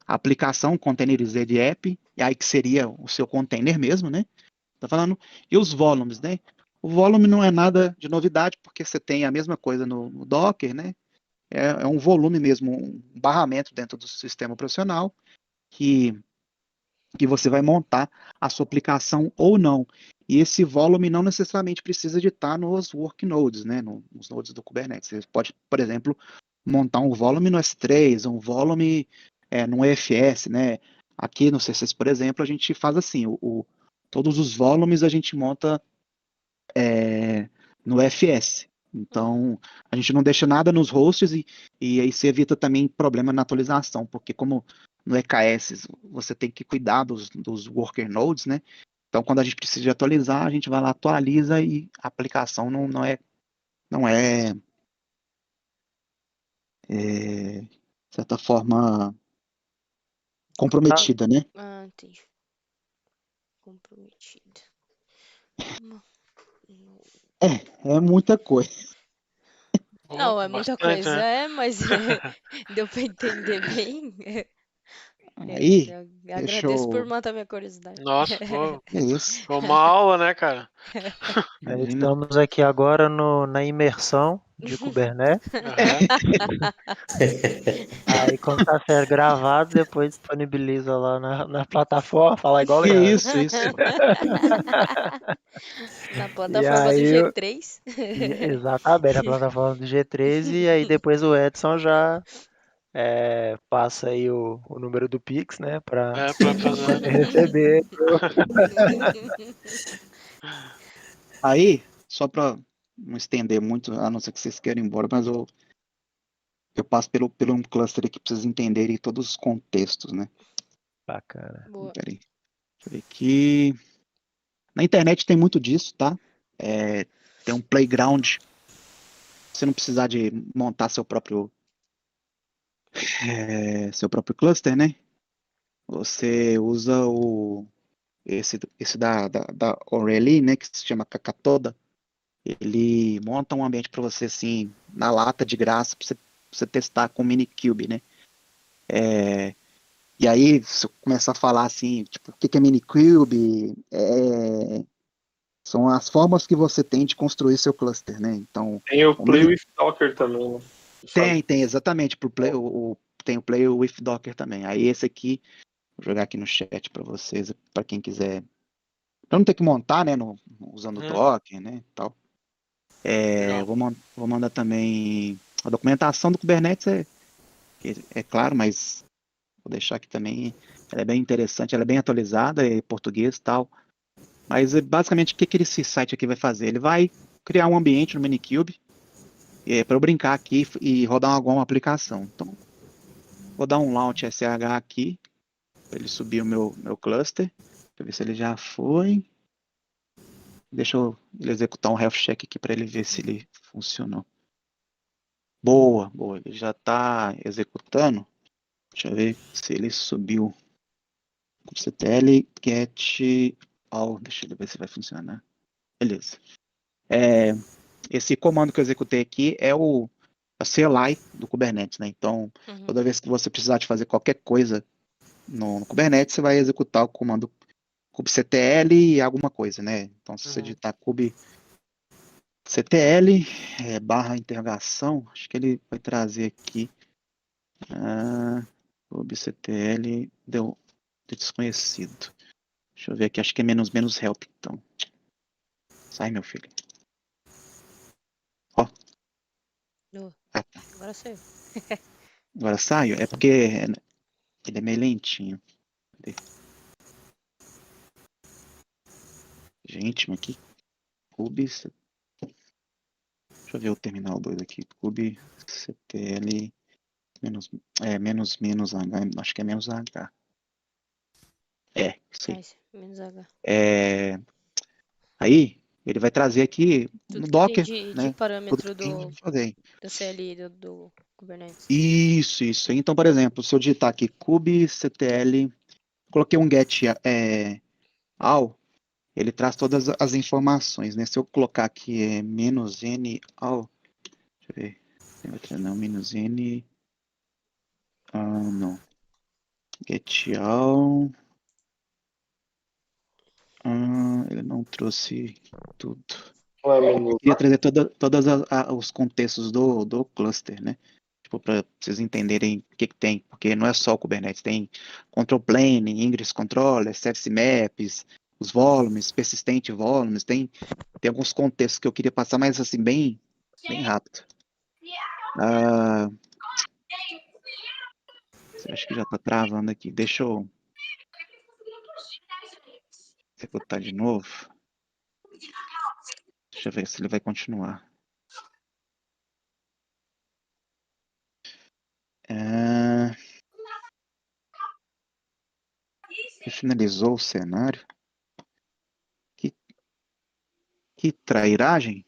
A aplicação Containerized App, e aí que seria o seu container mesmo, né? Tá falando, e os volumes, né? O volume não é nada de novidade, porque você tem a mesma coisa no Docker, né? É um volume mesmo, um barramento dentro do sistema operacional que você vai montar a sua aplicação ou não. E esse volume não necessariamente precisa de estar nos worknodes, né? Nos nodes do Kubernetes. Você pode, por exemplo, montar um volume no S3, um volume no EFS, né? Aqui no C6, por exemplo, a gente faz assim, todos os volumes a gente monta no EFS. Então, a gente não deixa nada nos hosts e aí você evita também problema na atualização, porque como no EKS você tem que cuidar dos worker nodes, né? Então, quando a gente precisa de atualizar, a gente vai lá, atualiza e a aplicação não é de certa forma, comprometida, né? Ah, entendi. Comprometida. Não, É muita coisa. não, é muita Bastante, coisa, né? mas deu pra entender bem. Aí, deixa Agradeço por eu. matar minha curiosidade. Nossa, pô, É isso. foi uma aula, né, cara? Imagina. Estamos aqui agora na imersão de Kubernetes. Aham. Aí quando tá sendo gravado, depois disponibiliza lá na plataforma, fala igual o É Leandro. isso. Na E plataforma do aí, G3. exatamente, na plataforma do G3, e aí depois o Edson já passa aí o número do Pix, né, para Pra fazer. poder receber. Aí, só para não estender muito, a não ser que vocês queiram ir embora, mas eu passo pelo um cluster aqui para vocês entenderem todos os contextos, né? Bacana. Boa. Peraí. Deixa eu ver aqui. Na internet tem muito disso, tá? Tem um playground. Você não precisar de montar seu próprio cluster, né? Você usa esse da Aurelie, né? Que se chama Kakatoda. Ele monta um ambiente para você assim, na lata de graça, para você testar com o Minikube, né? E aí, se eu começar a falar assim, tipo, o que é Minikube? São as formas que você tem de construir seu cluster, né? Então, Tem o o Play Mini, with Docker também, né? tem, exatamente, tem o Play with Docker também. Aí esse aqui, vou jogar aqui no chat para vocês, para quem quiser, para não ter que montar, né, usando o Docker, né, tal. Legal. Vou mandar também a documentação do Kubernetes, é claro, mas vou deixar aqui também. Ela é bem interessante, ela é bem atualizada, é em português e tal. Mas basicamente o que esse site aqui vai fazer? Ele vai criar um ambiente no Minikube para eu brincar aqui e rodar alguma aplicação. Então, vou dar um launch SH aqui para ele subir o meu cluster. Deixa eu ver se ele já foi. Deixa ele executar um health check aqui para ele ver se ele funcionou. Boa. Ele já está executando. Deixa eu ver se ele subiu. ctl get all. Deixa eu ver se vai funcionar. Beleza. Esse comando que eu executei aqui é o CLI do Kubernetes, né? Então, Uhum. toda vez que você precisar de fazer qualquer coisa no Kubernetes, você vai executar o comando kubectl e alguma coisa, né? Então, se você Uhum. digitar kubectl barra interrogação, acho que ele vai trazer aqui kubectl deu desconhecido. Deixa eu ver aqui, acho que é menos help, então. Sai, meu filho. Ó. Oh, Ah, tá. agora saiu. Agora saiu? É porque ele é meio lentinho. Cadê? Gente, mas que kubectl. Deixa eu ver o terminal 2 aqui. Kubectl menos H. Acho que é menos H. Isso aí. Nice. Menos H. Aí, ele vai trazer aqui no Tudo que tem Docker, de né? Tudo parâmetro que tem do, de fazer. do CLI do Kubernetes. Isso. Então, por exemplo, se eu digitar aqui kubectl, coloquei um get all, ele traz todas as informações, né? Se eu colocar aqui -n all, deixa eu ver, tem outra não, -n, não, get all, ele não trouxe tudo. Eu queria trazer todos os contextos do cluster, né? Tipo, para vocês entenderem o que tem, porque não é só o Kubernetes, tem control plane, ingress controller, service maps, os volumes, persistent volumes, tem alguns contextos que eu queria passar, mas assim, bem rápido. Acho que já está travando aqui. Deixa eu executar de novo. Deixa eu ver se ele vai continuar. E finalizou o cenário. Que trairagem?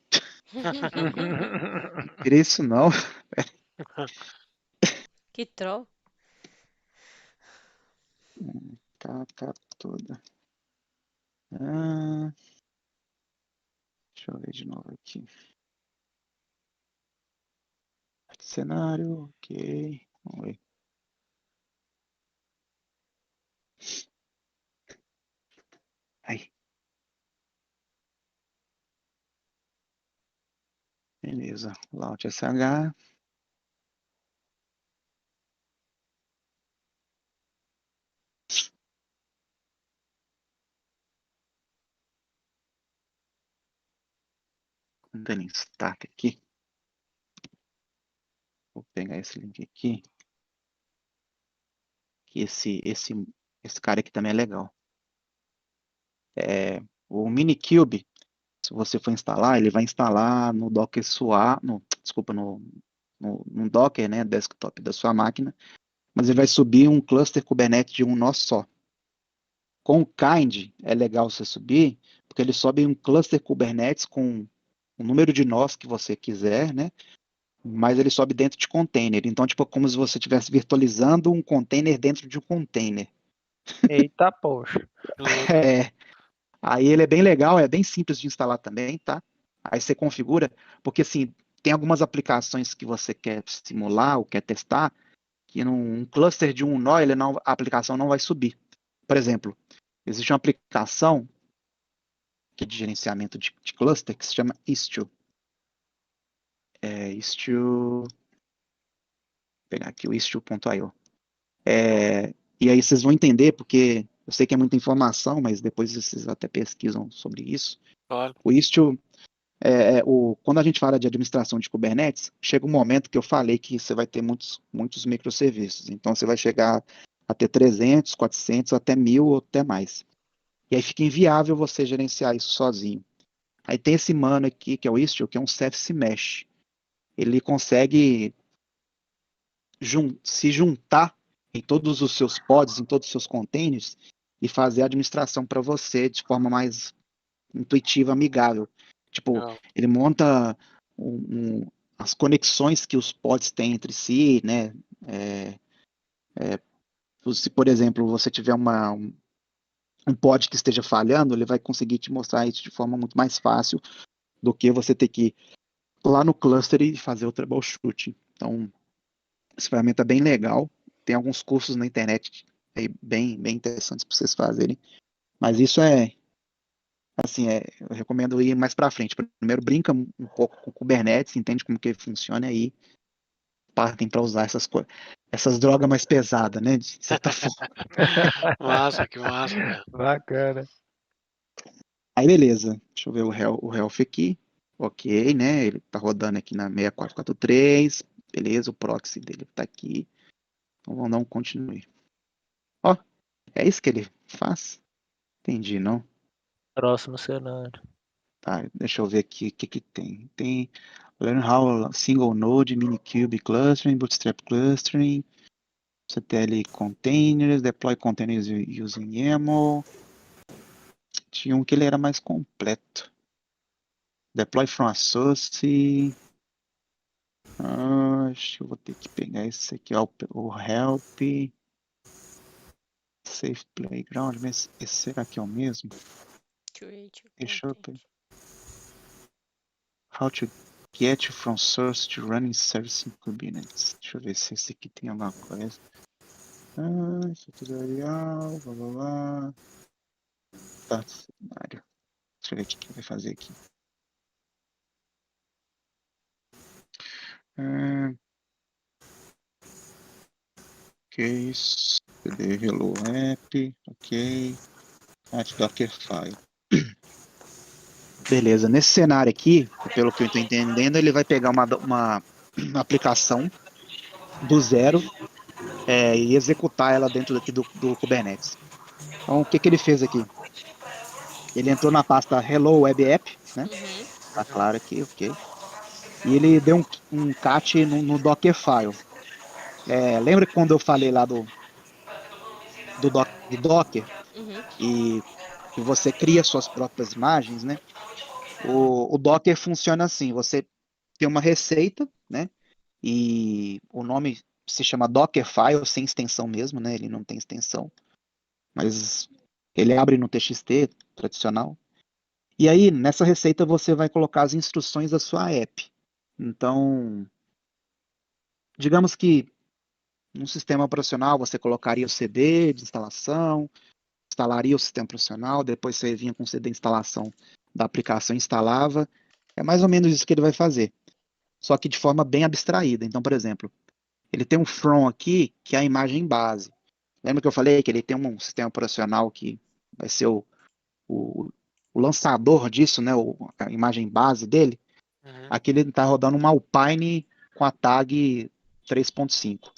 Não queria isso não. Que troll. Tá toda. Deixa eu ver de novo aqui. Cenário, ok. Vamos ver. Aí. Beleza. Launch SH. Dando start aqui. Vou pegar esse link aqui. Que esse cara aqui também é legal. O Minikube, se você for instalar, ele vai instalar no Docker no Docker, né, desktop da sua máquina, mas ele vai subir um cluster Kubernetes de um nó só. Com o Kind, é legal você subir, porque ele sobe um cluster Kubernetes com o número de nós que você quiser, né? Mas ele sobe dentro de container. Então, tipo, como se você estivesse virtualizando um container dentro de um container. Eita, poxa. Aí ele é bem legal, é bem simples de instalar também, tá? Aí você configura, porque assim, tem algumas aplicações que você quer simular ou quer testar, que num cluster de um nó, a aplicação não vai subir. Por exemplo, existe uma aplicação que é de gerenciamento de cluster que se chama Istio. Istio. Vou pegar aqui o istio.io. E aí vocês vão entender, porque eu sei que é muita informação, mas depois vocês até pesquisam sobre isso. Claro. O Istio, quando a gente fala de administração de Kubernetes, chega um momento que eu falei que você vai ter muitos microserviços. Então você vai chegar a ter 300, 400, até 1000 ou até mais. E aí fica inviável você gerenciar isso sozinho. Aí tem esse mano aqui, que é o Istio, que é um Service Mesh. Ele consegue se juntar em todos os seus pods, em todos os seus containers, e fazer a administração para você de forma mais intuitiva, amigável. Tipo, Não. ele monta as conexões que os pods têm entre si, né? Se, por exemplo, você tiver um pod que esteja falhando, ele vai conseguir te mostrar isso de forma muito mais fácil do que você ter que lá no cluster e fazer o troubleshooting. Então, essa ferramenta é bem legal. Tem alguns cursos na internet aí bem interessantes para vocês fazerem. Mas isso assim, eu recomendo ir mais para frente. Primeiro brinca um pouco com o Kubernetes, entende como que funciona e aí partem para usar essas drogas mais pesadas, né? De certa forma. Massa, que massa, cara. Bacana. Aí beleza, deixa eu ver o Health aqui. Ok, né? Ele tá rodando aqui na 6443. Beleza, o proxy dele tá aqui. Então vamos dar um continue. Ó, é isso que ele faz? Entendi, não? Próximo cenário. Tá, deixa eu ver aqui o que que tem. Tem Learn how single node, minikube clustering, bootstrap clustering, CTL containers, deploy containers using YAML. Tinha um que ele era mais completo. Deploy from a source. Acho que eu vou ter que pegar esse aqui, ó, o help. Safe playground, mas esse será que é o mesmo? Create your Deixa eu content. How to get from source to running service in Kubernetes. Deixa eu ver se esse aqui tem alguma coisa. Esse tutorial, blá blá blá. Tá, cenário. Deixa eu ver o que ele vai fazer aqui. Ok, CD hello app, ok. Add Dockerfile. Beleza, nesse cenário aqui, pelo que eu estou entendendo, ele vai pegar uma aplicação do zero e executar ela dentro daqui do Kubernetes. Então, o que que ele fez aqui? Ele entrou na pasta Hello Web App, né? Uhum. Tá claro aqui, ok. E ele deu um cat no Dockerfile. Lembra que quando eu falei lá do Docker Uhum. e que você cria suas próprias imagens, né? O Docker funciona assim: você tem uma receita, né? E o nome se chama Dockerfile, sem extensão mesmo, né? Ele não tem extensão, mas ele abre no TXT tradicional. E aí, nessa receita, você vai colocar as instruções da sua app. Então, digamos que no sistema operacional você colocaria o CD de instalação, instalaria o sistema operacional, depois você vinha com o CD de instalação da aplicação e instalava. É mais ou menos isso que ele vai fazer, só que de forma bem abstraída. Então, por exemplo, ele tem um from aqui, que é a imagem base. Lembra que eu falei que ele tem um sistema operacional que vai ser o, o lançador disso, né? A imagem base dele? Uhum. Aqui ele está rodando uma Alpine com a tag 3.5.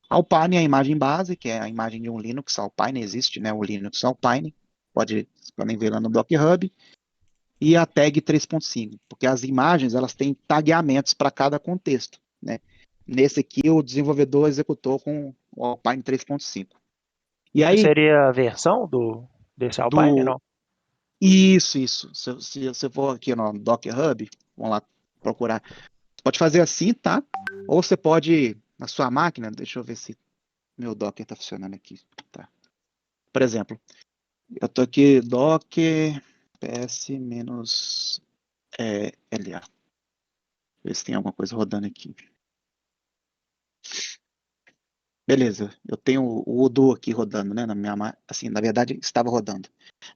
Alpine é a imagem base, que é a imagem de um Linux Alpine, existe, né? O Linux Alpine, podem ver lá no Docker Hub, e a tag 3.5, porque as imagens elas têm tagueamentos para cada contexto, né? Nesse aqui o desenvolvedor executou com o Alpine 3.5. E aí Seria a versão desse Alpine, do não? isso, se você for aqui no Docker Hub, vamos lá procurar. Pode fazer assim, tá? Ou você pode na sua máquina, deixa eu ver se meu Docker está funcionando aqui, tá? Por exemplo, eu tô aqui Docker ps-LA. Ver se tem alguma coisa rodando aqui. Beleza, eu tenho o Odoo aqui rodando, né? Assim, na verdade, estava rodando.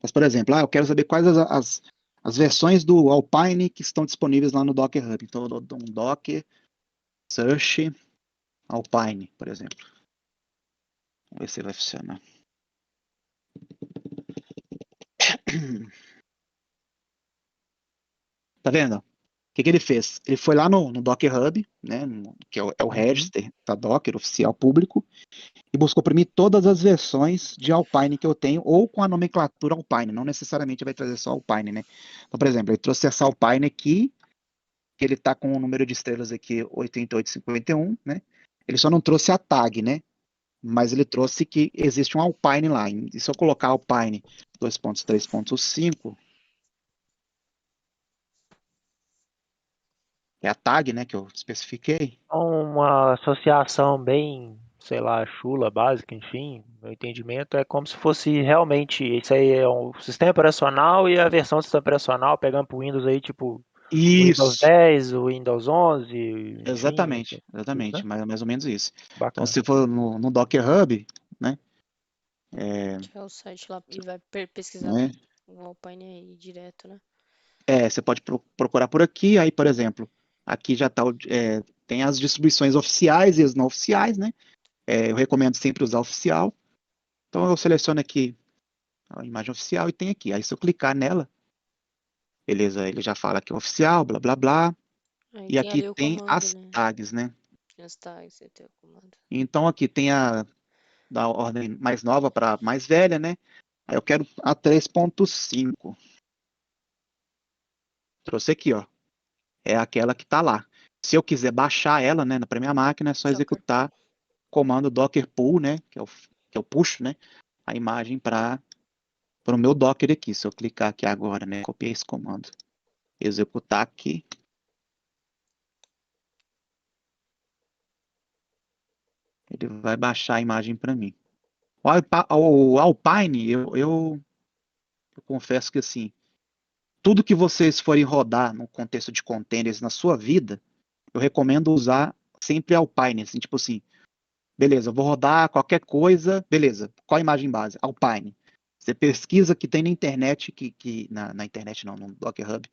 Mas, por exemplo, eu quero saber quais as versões do Alpine que estão disponíveis lá no Docker Hub. Então, eu dou um Docker search Alpine, por exemplo. Vamos ver se vai funcionar. Tá vendo? O que ele fez? Ele foi lá no Docker Hub, né? Que é o register da Docker, oficial público, e buscou para mim todas as versões de Alpine que eu tenho, ou com a nomenclatura Alpine, não necessariamente vai trazer só Alpine, né? Então, por exemplo, ele trouxe essa Alpine aqui, que ele tá com o número de estrelas aqui 8851, né? Ele só não trouxe a tag, né? Mas ele trouxe que existe um Alpine lá. E se eu colocar Alpine 2.3.5, é a tag, né, que eu especifiquei. Uma associação bem, sei lá, chula, básica, enfim, meu entendimento é como se fosse realmente, isso aí é um sistema operacional e a versão do sistema operacional, pegando pro Windows aí, tipo, Windows Isso, 10, o Windows 11, enfim, exatamente, isso, exatamente, né? mais ou menos isso. Então, Bacana. se for no Docker Hub, né, Tiver o site lá e vai pesquisar né, o Alpine aí direto, né? você pode procurar por aqui, aí, por exemplo, aqui já tá, tem as distribuições oficiais e as não oficiais, né? Eu recomendo sempre usar oficial. Então eu seleciono aqui a imagem oficial e tem aqui. Aí se eu clicar nela, beleza, ele já fala que é oficial, blá blá blá. Aí E tem aqui ali o tem comando, as né? tags, né? As tags, você tem o comando. Então aqui tem a da ordem mais nova para mais velha, né? Aí eu quero a 3.5. Trouxe aqui, ó. É aquela que tá lá. Se eu quiser baixar ela, né, para minha máquina, é só Só executar o comando docker pull, né, que eu puxo, né, a imagem para o meu Docker aqui. Se eu clicar aqui agora, né, copiei esse comando, executar aqui, ele vai baixar a imagem para mim. O Alpine, eu confesso que assim, tudo que vocês forem rodar no contexto de containers na sua vida, eu recomendo usar sempre Alpine, assim, tipo assim, beleza, eu vou rodar qualquer coisa, beleza, qual a imagem base? Alpine. Você pesquisa que tem na internet, na internet não, no Docker Hub,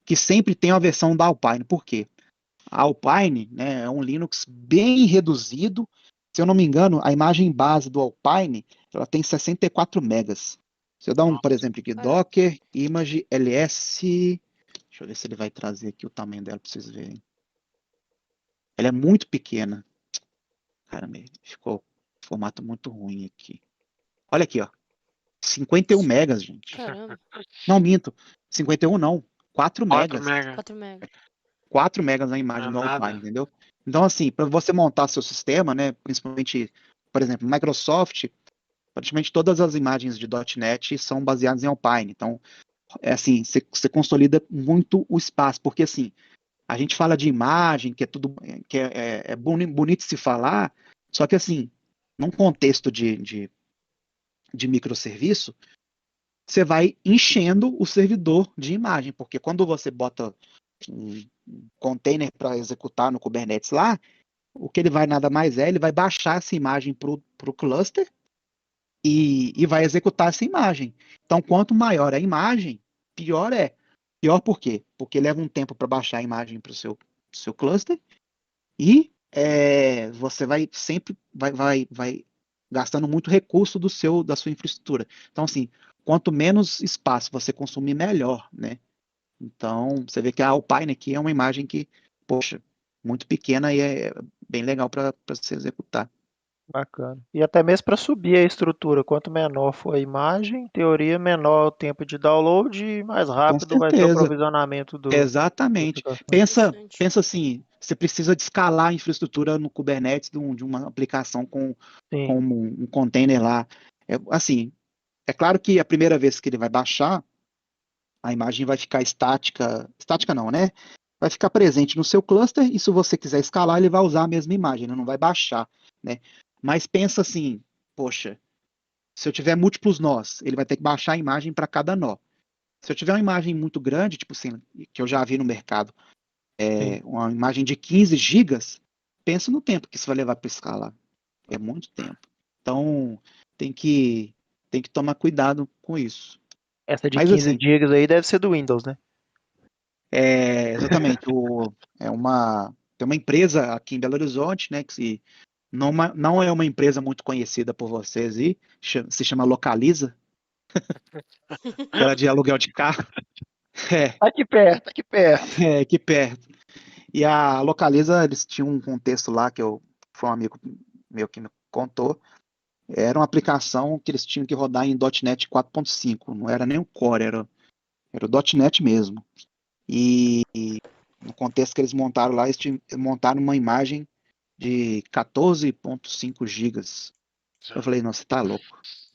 que sempre tem uma versão da Alpine. Por quê? A Alpine, né, é um Linux bem reduzido. Se eu não me engano, a imagem base do Alpine, ela tem 64 megas. Se eu dar um, por exemplo, aqui, Caramba. Docker Image LS, deixa eu ver se ele vai trazer aqui o tamanho dela para vocês verem. Ela é muito pequena. Caramba, ficou um formato muito ruim aqui. Olha aqui, ó. 51 megas, gente. Caramba. Não, minto. 51 não. 4 4 megas. mega. 4 MB. 4 megas na Não é imagem do Alpine, nada. entendeu? Então, assim, para você montar seu sistema, né, principalmente, por exemplo, Microsoft, praticamente todas as imagens de .NET são baseadas em Alpine. Então, é assim, você consolida muito o espaço, porque assim, a gente fala de imagem, que é tudo, que é bonito de se falar, só que assim, num contexto de microserviço, você vai enchendo o servidor de imagem, porque quando você bota um container para executar no Kubernetes lá, o que ele vai nada mais ele vai baixar essa imagem para o cluster e vai executar essa imagem. Então, quanto maior a imagem, pior é. Pior por quê? Porque leva um tempo para baixar a imagem para o seu cluster e você vai sempre vai gastando muito recurso da sua infraestrutura. Então, assim, quanto menos espaço você consumir, melhor, né? Então, você vê que a Alpine aqui é uma imagem que, poxa, muito pequena e é bem legal para se executar. Bacana. E até mesmo para subir a estrutura, quanto menor for a imagem, em teoria, menor o tempo de download e mais Com rápido vai ser o certeza, provisionamento da exatamente. aplicação. Interessante. Pensa assim, você precisa de escalar a infraestrutura no Kubernetes de uma aplicação com Sim, um container lá. Assim, é claro que a primeira vez que ele vai baixar, a imagem vai ficar estática não, né? Vai ficar presente no seu cluster e se você quiser escalar, ele vai usar a mesma imagem, ele não vai baixar, né? Mas pensa assim, poxa, se eu tiver múltiplos nós, ele vai ter que baixar a imagem para cada nó. Se eu tiver uma imagem muito grande, tipo assim, que eu já vi no mercado, sim. uma imagem de 15 gigas, pensa no tempo que isso vai levar para escalar. É muito tempo. Então, tem que, tem que tomar cuidado com isso. Essa de Mas 15 assim, GB aí deve ser do Windows, né? exatamente, tem uma empresa aqui em Belo Horizonte, né, que não é uma empresa muito conhecida por vocês e se chama Localiza, aquela de aluguel de carro. É, Tá aqui perto, tá aqui perto. aqui perto. E a Localiza, eles tinham um contexto lá foi um amigo meu que me contou. Era uma aplicação que eles tinham que rodar em .NET 4.5. Não era nem o Core, era o .NET mesmo. E no contexto que eles montaram lá, montaram uma imagem de 14.5 gigas. Eu falei, não, você tá louco.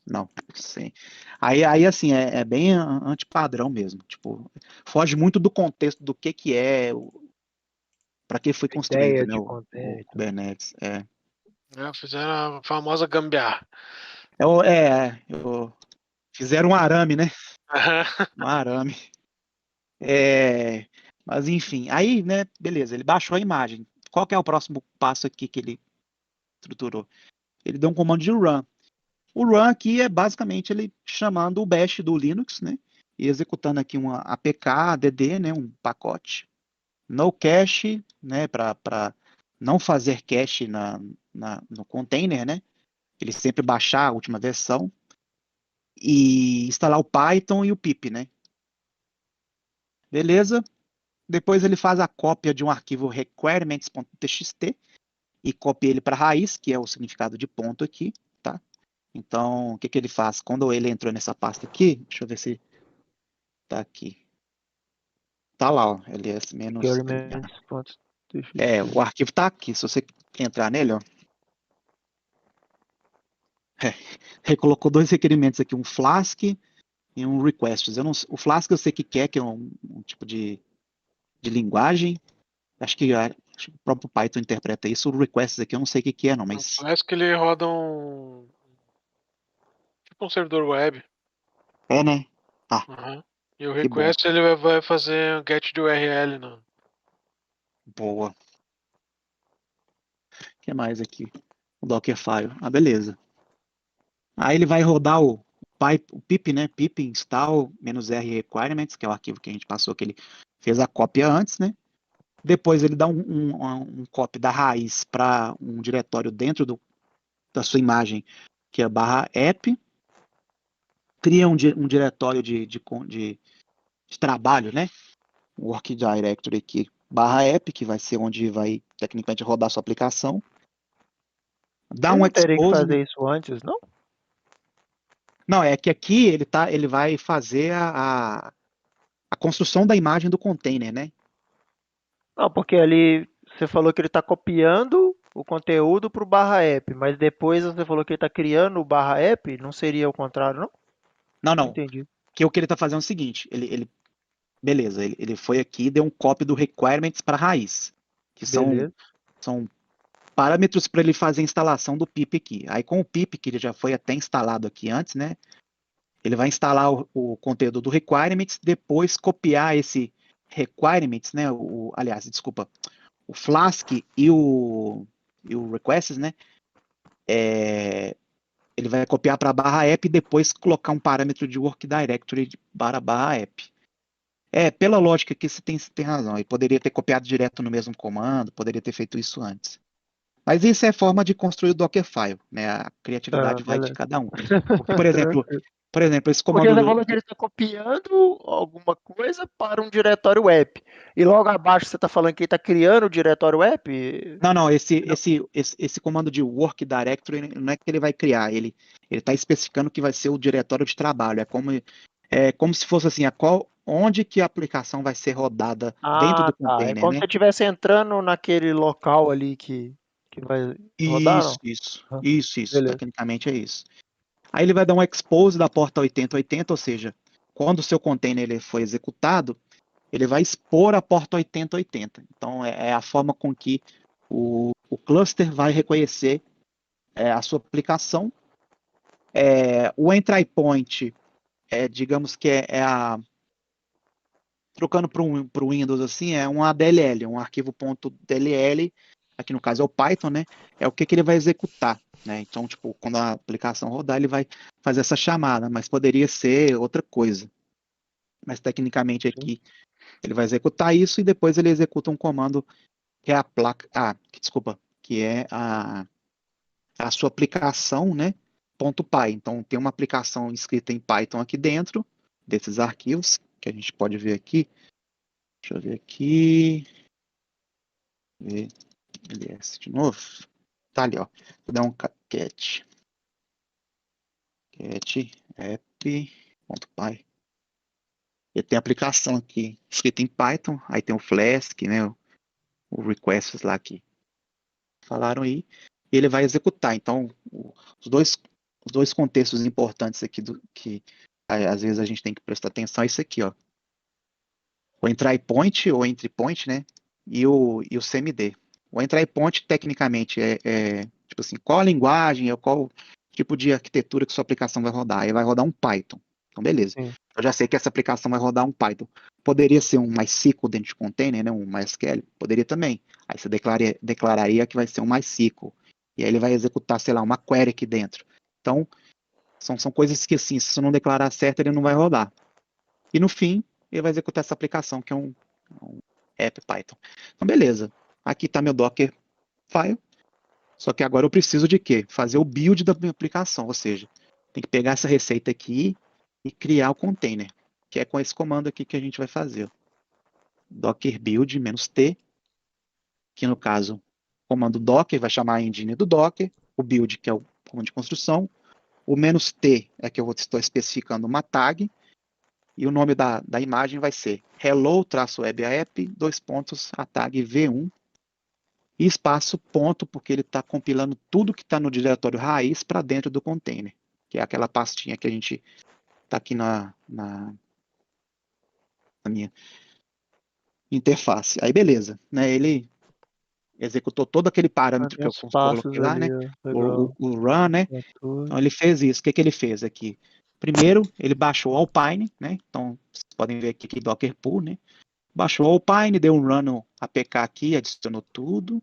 Não, sim. Aí assim, é bem antipadrão mesmo. Tipo, foge muito do contexto do que é, para que foi construído, Ideia né, de o container. Kubernetes. Fizeram a famosa gambiarra. Fizeram um arame, né? Aham. Um arame. É, Mas enfim, aí, né, beleza, ele baixou a imagem. Qual que é o próximo passo aqui que ele estruturou? Ele deu um comando de run. O run aqui é basicamente ele chamando o bash do Linux, né, e executando aqui uma apk-add, né, um pacote. No cache, né, para não fazer cache no container, né, ele sempre baixar a última versão e instalar o Python e o pip, né. Beleza? Depois ele faz a cópia de um arquivo requirements.txt e copia ele para a raiz, que é o significado de ponto aqui, tá? Então, o que que ele faz? Quando ele entrou nessa pasta aqui, deixa eu ver se tá aqui. Tá lá, ó, ls-. Experiments.txt. O arquivo tá aqui. Se você entrar nele, ó, ele colocou dois requerimentos aqui, um Flask e um requests. O Flask eu sei que é um tipo de linguagem. Acho que o próprio Python interpreta isso. O requests aqui eu não sei o que é, não, mas Parece que ele roda tipo um servidor web. é, né? Ah, Uhum. E o que bom. request ele vai fazer um get de URL. Boa. O que mais aqui? O Dockerfile. Ah, beleza. Aí ele vai rodar o pip, né? Pip install -r requirements, que é o arquivo que a gente passou, que ele fez a cópia antes, né? Depois ele dá um copy da raiz para um diretório dentro da sua imagem, que é /app. Cria um diretório de trabalho, né? Work Directory aqui, /app, que vai ser onde vai tecnicamente rodar a sua aplicação. Dá Ele um não teria que expose, né? fazer isso antes, não? Não, é que aqui ele vai fazer a construção da imagem do container, né? Não, porque ali você falou que ele está copiando o conteúdo para o /app, mas depois você falou que ele está criando o /app, não seria o contrário, não? Não, Não não. entendi. Que o que ele está fazendo é o seguinte, beleza, ele foi aqui e deu um copy do requirements para a raiz, que Beleza. são parâmetros para ele fazer a instalação do pip aqui. Aí com o pip, que ele já foi até instalado aqui antes, né? Ele vai instalar o conteúdo do requirements, depois copiar esse requirements, né? Aliás, desculpa, o Flask e o requests, né? Ele vai copiar para /app e depois colocar um parâmetro de work directory para /app. Pela lógica aqui você tem razão. Ele poderia ter copiado direto no mesmo comando, poderia ter feito isso antes. Mas isso é forma de construir o Dockerfile, né? A Ah, criatividade vai de beleza. cada um. Porque, por exemplo, esse Porque comando você falou que ele está copiando alguma coisa para um diretório web. E logo abaixo você está falando que ele está criando o diretório web? Não, esse, Não. esse, esse, esse comando de work directory não é que ele vai criar, ele está especificando que vai ser o diretório de trabalho. É como se fosse assim, onde que a aplicação vai ser rodada dentro Ah, do tá. É container, como se né? você estivesse entrando naquele local ali que vai rodar, Isso, não? isso, Ah, isso, isso. beleza. Tecnicamente é isso. Aí ele vai dar um expose da porta 8080, ou seja, quando o seu container ele for executado, ele vai expor a porta 8080. Então é a forma com que o cluster vai reconhecer a sua aplicação. O entry point, digamos que trocando para o Windows assim, é um ADLL, um arquivo .dll, aqui no caso é o Python, né? É o que ele vai executar, né? Então, tipo, quando a aplicação rodar, ele vai fazer essa chamada, mas poderia ser outra coisa. Mas tecnicamente Sim. aqui ele vai executar isso e depois ele executa um comando que é a placa, desculpa, que é a sua aplicação, né? .py. Então tem uma aplicação escrita em Python aqui dentro desses arquivos que a gente pode ver aqui. Deixa eu ver aqui. Ver ls de novo. Tá ali, ó. Vou dar um cat app.py. E tem a aplicação aqui escrita em Python. Aí tem o Flask, né? O requests lá que falaram aí. E ele vai executar. Então, os dois contextos importantes aqui que às vezes a gente tem que prestar atenção é isso aqui, ó. O entry point ou entry point, né? E o CMD. O entry point, tecnicamente, tipo assim, qual a linguagem, qual tipo de arquitetura que sua aplicação vai rodar. Aí vai rodar um Python. Então, beleza. Sim. Eu já sei que essa aplicação vai rodar um Python. Poderia ser um MySQL dentro de container, né? Um MySQL? Poderia também. Aí você declararia que vai ser um MySQL. E aí ele vai executar, sei lá, uma query aqui dentro. Então, são coisas que, assim, se você não declarar certo, ele não vai rodar. E no fim, ele vai executar essa aplicação, que é um app Python. Então, beleza. Aqui está meu Docker file. Só que agora eu preciso de quê? Fazer o build da minha aplicação. Ou seja, tem que pegar essa receita aqui e criar o container. Que é com esse comando aqui que a gente vai fazer. Docker build -t. Que no caso, o comando docker vai chamar a engine do Docker. O build, que é o comando de construção. O -t é que eu estou especificando uma tag. E o nome da imagem vai ser hello-web app, a tag v1, e espaço ponto, porque ele está compilando tudo que está no diretório raiz para dentro do container, que é aquela pastinha que a gente está aqui na minha interface. Aí beleza, né? Ele executou todo aquele parâmetro Tem que eu os coloquei passos lá, ali, né? ó. Legal. O run, né? Tá tudo. Então ele fez isso. O que ele fez aqui? Primeiro, ele baixou o Alpine, né? Então, vocês podem ver aqui que Docker Pool, né? Baixou o Alpine, deu um run no APK aqui, adicionou tudo.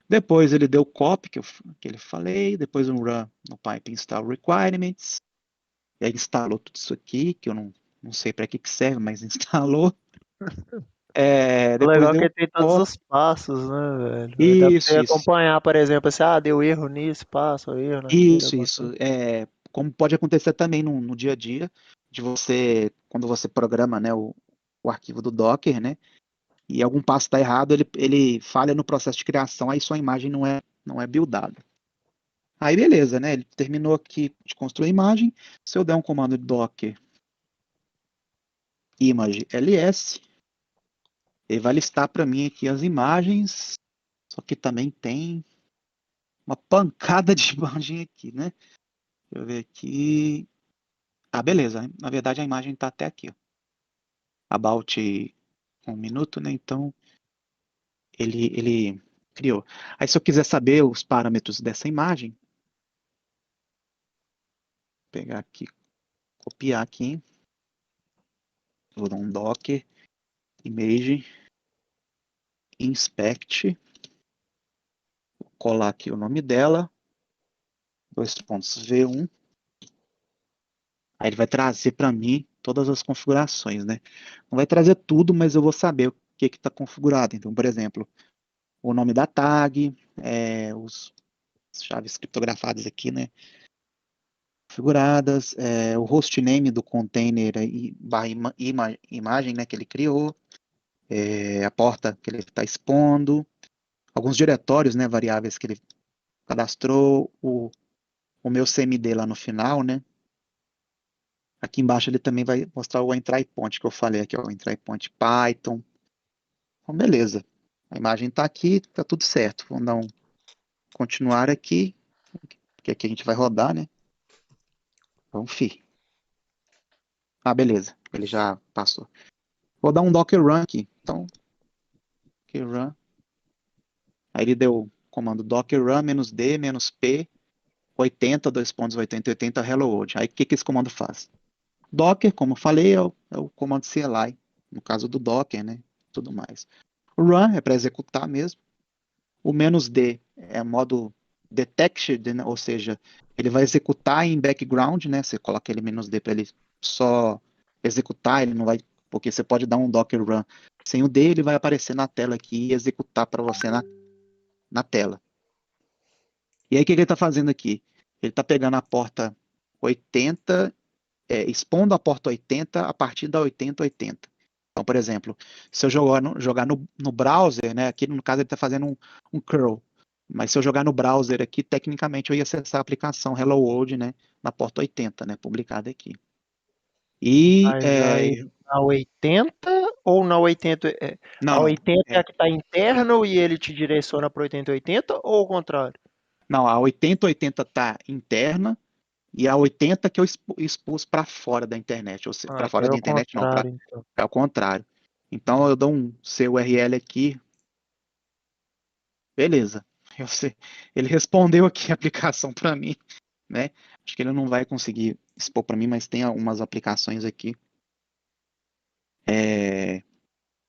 Depois ele deu copy, que ele falei. Depois um run no pipe install requirements. E aí instalou tudo isso aqui, que eu não sei para que serve, mas instalou. O Depois legal é deu que um ele tem todos copy. os passos, né, velho? Aí dá pra você Isso. acompanhar, por exemplo, assim, deu erro nisso, passo, erro naquele, alguma Isso. coisa. Como pode acontecer também no dia a dia, de você, quando você programa, né, o arquivo do Docker, né, e algum passo está errado, ele falha no processo de criação, aí sua imagem não é buildada. Aí beleza, né, ele terminou aqui de construir a imagem. Se eu der um comando de Docker image ls, ele vai listar para mim aqui as imagens, só que também tem uma pancada de imagem aqui, né? Deixa eu ver aqui. Beleza. Na verdade, a imagem está até aqui, ó. About 1 minuto, né? Então, ele criou. Aí, se eu quiser saber os parâmetros dessa imagem, vou pegar aqui, copiar aqui, vou dar um docker, image, inspect, vou colar aqui o nome dela, v1. Aí ele vai trazer para mim todas as configurações, né? Não vai trazer tudo, mas eu vou saber o que está configurado. Então, por exemplo, o nome da tag, os chaves criptografadas aqui, né? Configuradas, o hostname do container e imagem, né, que ele criou, a porta que ele está expondo, alguns diretórios, né, variáveis que ele cadastrou, o meu CMD lá no final, né? Aqui embaixo ele também vai mostrar o entry point que eu falei aqui, ó, o entry point Python. Então, beleza. A imagem está aqui, está tudo certo. Vamos dar um continuar aqui, que aqui a gente vai rodar, né? Confir. Beleza. Ele já passou. Vou dar um Docker run aqui. Então, Docker run. Aí ele deu o comando Docker run -d -p 80 80 hello world. Aí o que esse comando faz? Docker, como eu falei, é o comando CLI, no caso do Docker, né? Tudo mais. O run é para executar mesmo. O -d é modo detected, né? Ou seja, ele vai executar em background, né? Você coloca ele -d para ele só executar, ele não vai, porque você pode dar um Docker run sem o D, ele vai aparecer na tela aqui e executar para você na tela. E aí o que ele está fazendo aqui? Ele está pegando a porta 80, expondo a porta 80 a partir da 8080. Então, por exemplo, se eu jogar no browser, né, aqui no caso ele está fazendo um curl, mas se eu jogar no browser aqui, tecnicamente eu ia acessar a aplicação Hello World, né, na porta 80, né, publicada aqui. E, Mas aí na 80 ou na 80? A não, 80 é a que está interna e ele te direciona para 8080 ou o contrário? não, a 8080 está interna e a 80 que eu expus para fora da internet, ou seja, para Que fora é da o internet não, contrário, então. é o contrário. Então eu dou um CURL aqui, beleza. Ele respondeu aqui a aplicação para mim, né? Acho que ele não vai conseguir expor para mim, mas tem algumas aplicações aqui.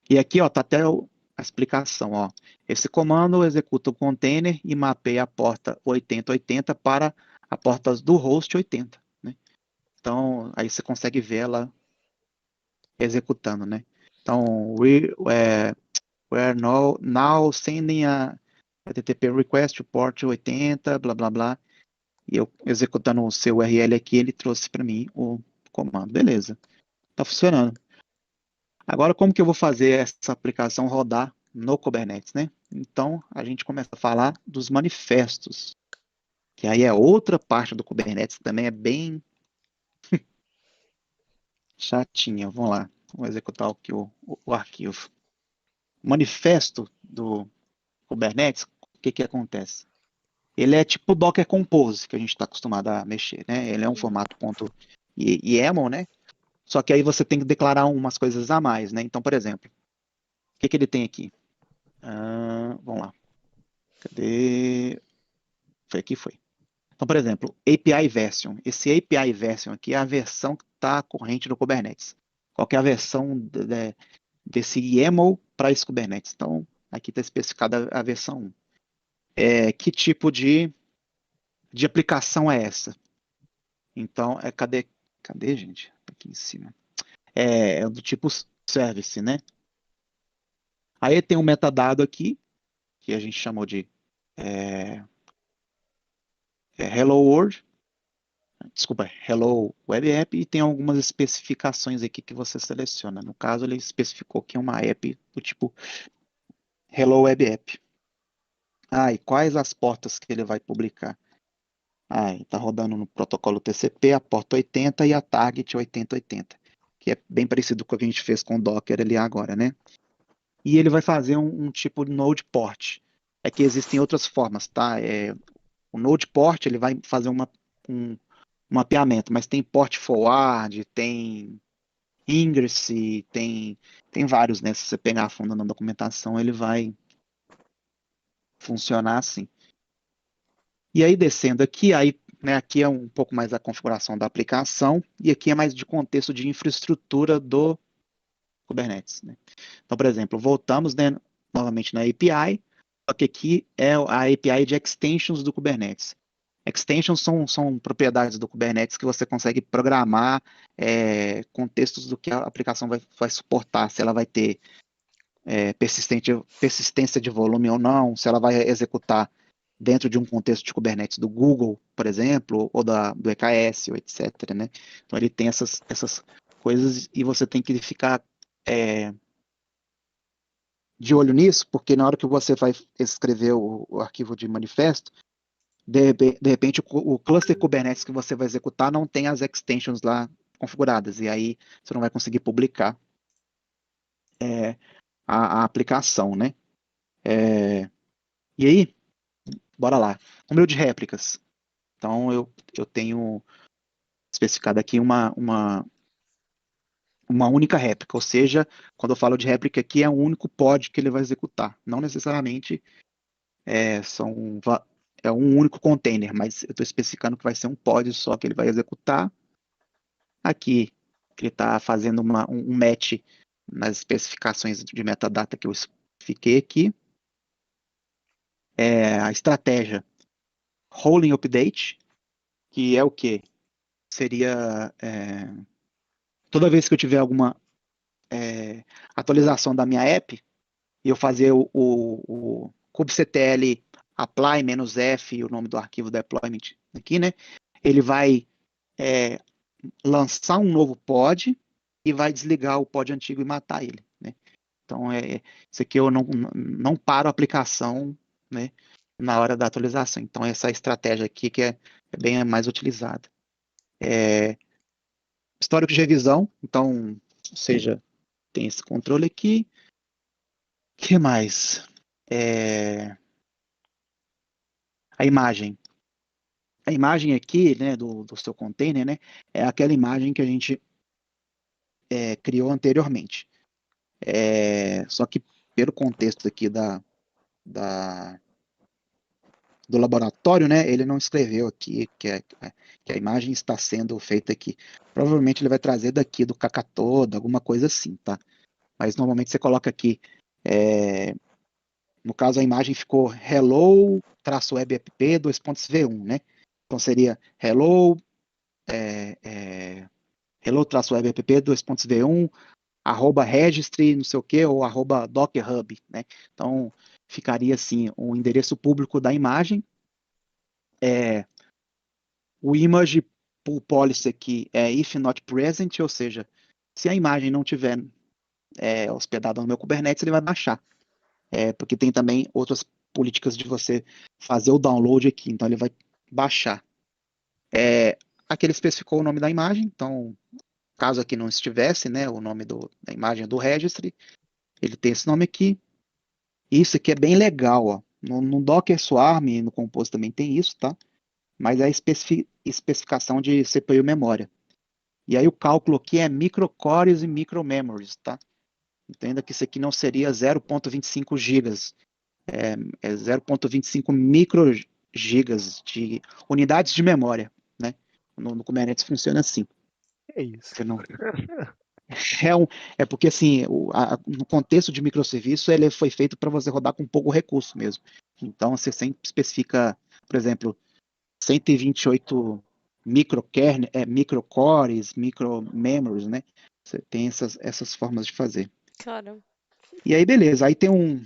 E aqui, ó, tá até a explicação, ó. Esse comando executa o container e mapeia a porta 8080 para a porta do host 80, né? Então, aí você consegue ver ela executando, né? Então, we're now sending a HTTP request to port 80, blá, blá, blá. E eu executando o seu URL aqui, ele trouxe para mim o comando. Beleza, tá funcionando. Agora, como que eu vou fazer essa aplicação rodar no Kubernetes, né? Então, a gente começa a falar dos manifestos, que aí é outra parte do Kubernetes, que também é bem chatinha. Vamos lá, vamos executar aqui o arquivo. O manifesto do Kubernetes, o que que acontece? Ele é tipo o Docker Compose, que a gente está acostumado a mexer, né? Ele é um Uhum. formato .yaml, né? Só que aí você tem que declarar umas coisas a mais, né? Então, por exemplo, o que que ele tem aqui? Vamos lá. Cadê? Foi aqui, foi. Então, por exemplo, API version. Esse API version aqui é a versão que está corrente do Kubernetes. Qual que é a versão desse YAML para esse Kubernetes? Então, aqui está especificada a versão 1. Que tipo de aplicação é essa? Então, cadê, gente? Aqui em cima. É do tipo service, né? Aí tem um metadado aqui, que a gente chamou de Hello World, desculpa, Hello Web App, e tem algumas especificações aqui que você seleciona. No caso, ele especificou que é uma app do tipo Hello Web App. E quais as portas que ele vai publicar? Está rodando no protocolo TCP, a porta 80 e a target 8080, que é bem parecido com o que a gente fez com o Docker ali agora, né? E ele vai fazer um tipo de node port. É que existem outras formas, tá? O node port ele vai fazer um mapeamento, mas tem port forward, tem ingress, tem vários, né? Se você pegar a fundo na documentação, ele vai funcionar assim. E aí descendo aqui, aí, né, aqui é um pouco mais a configuração da aplicação e aqui é mais de contexto de infraestrutura do Kubernetes, né? Então, por exemplo, voltamos, né, novamente na API, só que aqui é a API de extensions do Kubernetes. Extensions são propriedades do Kubernetes que você consegue programar contextos do que a aplicação vai suportar, se ela vai ter persistência de volume ou não, se ela vai executar dentro de um contexto de Kubernetes do Google, por exemplo, ou do EKS, ou etc, né? Então ele tem essas coisas e você tem que ficar de olho nisso, porque na hora que você vai escrever o arquivo de manifesto, de repente o cluster Kubernetes que você vai executar não tem as extensions lá configuradas, e aí você não vai conseguir publicar a aplicação, né? E aí, bora lá. Número de réplicas. Então, eu tenho especificado aqui uma única réplica, ou seja, quando eu falo de réplica aqui, é um único pod que ele vai executar. Não necessariamente é, são, é um único container, mas eu estou especificando que vai ser um pod só que ele vai executar. Aqui, ele está fazendo um match nas especificações de metadata que eu especifiquei aqui. A estratégia rolling update, que é o que? Seria toda vez que eu tiver alguma atualização da minha app, e eu fazer o kubectl apply "-f", o nome do arquivo deployment aqui, né? Ele vai lançar um novo pod e vai desligar o pod antigo e matar ele, né? Então, isso aqui eu não paro a aplicação, né, na hora da atualização. Então, essa estratégia aqui que é bem mais utilizada. Histórico de revisão, então, ou seja, tem esse controle aqui. O que mais? A imagem. A imagem aqui, né, do seu container, né, é aquela imagem que a gente criou anteriormente. Só que pelo contexto aqui da do laboratório, né? Ele não escreveu aqui que a imagem está sendo feita aqui. Provavelmente ele vai trazer daqui do Kakatoda, alguma coisa assim, tá? Mas normalmente você coloca aqui, no caso a imagem ficou hello-webapp 2.v1, né? Então seria hello-webapp 2.v1 @registry, não sei o que, ou @dockerhub, né? Então ficaria assim o endereço público da imagem. O image pull policy aqui é if not present, ou seja, se a imagem não tiver hospedada no meu Kubernetes, ele vai baixar. Porque tem também outras políticas de você fazer o download aqui, então ele vai baixar. Aqui ele especificou o nome da imagem, então caso aqui não estivesse, né, o nome da imagem do registry, ele tem esse nome aqui. Isso aqui é bem legal, ó. No Docker Swarm e no Compose também tem isso, tá? Mas é a especificação de CPU e memória. E aí o cálculo aqui é microcores e micromemories, tá? Entenda que isso aqui não seria 0.25 gigas, é 0.25 microgigas de unidades de memória, né? No Kubernetes funciona assim. É isso. Você não, porque assim, no contexto de microserviço, ele foi feito para você rodar com pouco recurso mesmo. Então você sempre especifica, por exemplo, 128 microcores, micromemories, né? Você tem essas formas de fazer. Cara, E aí, beleza. Aí tem um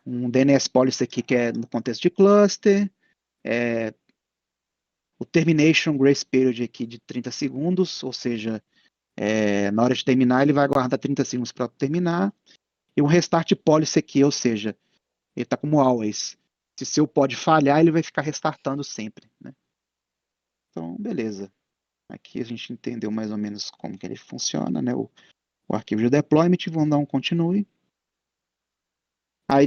DNS policy aqui que é no contexto de cluster. O termination grace period aqui de 30 segundos, ou seja, na hora de terminar, ele vai aguardar 30 segundos para terminar. E um restart policy aqui, ou seja, ele está como always. Se seu pod falhar, ele vai ficar restartando sempre, né? Então, beleza. Aqui a gente entendeu mais ou menos como que ele funciona, né? O arquivo de deployment, vamos dar um continue. Aí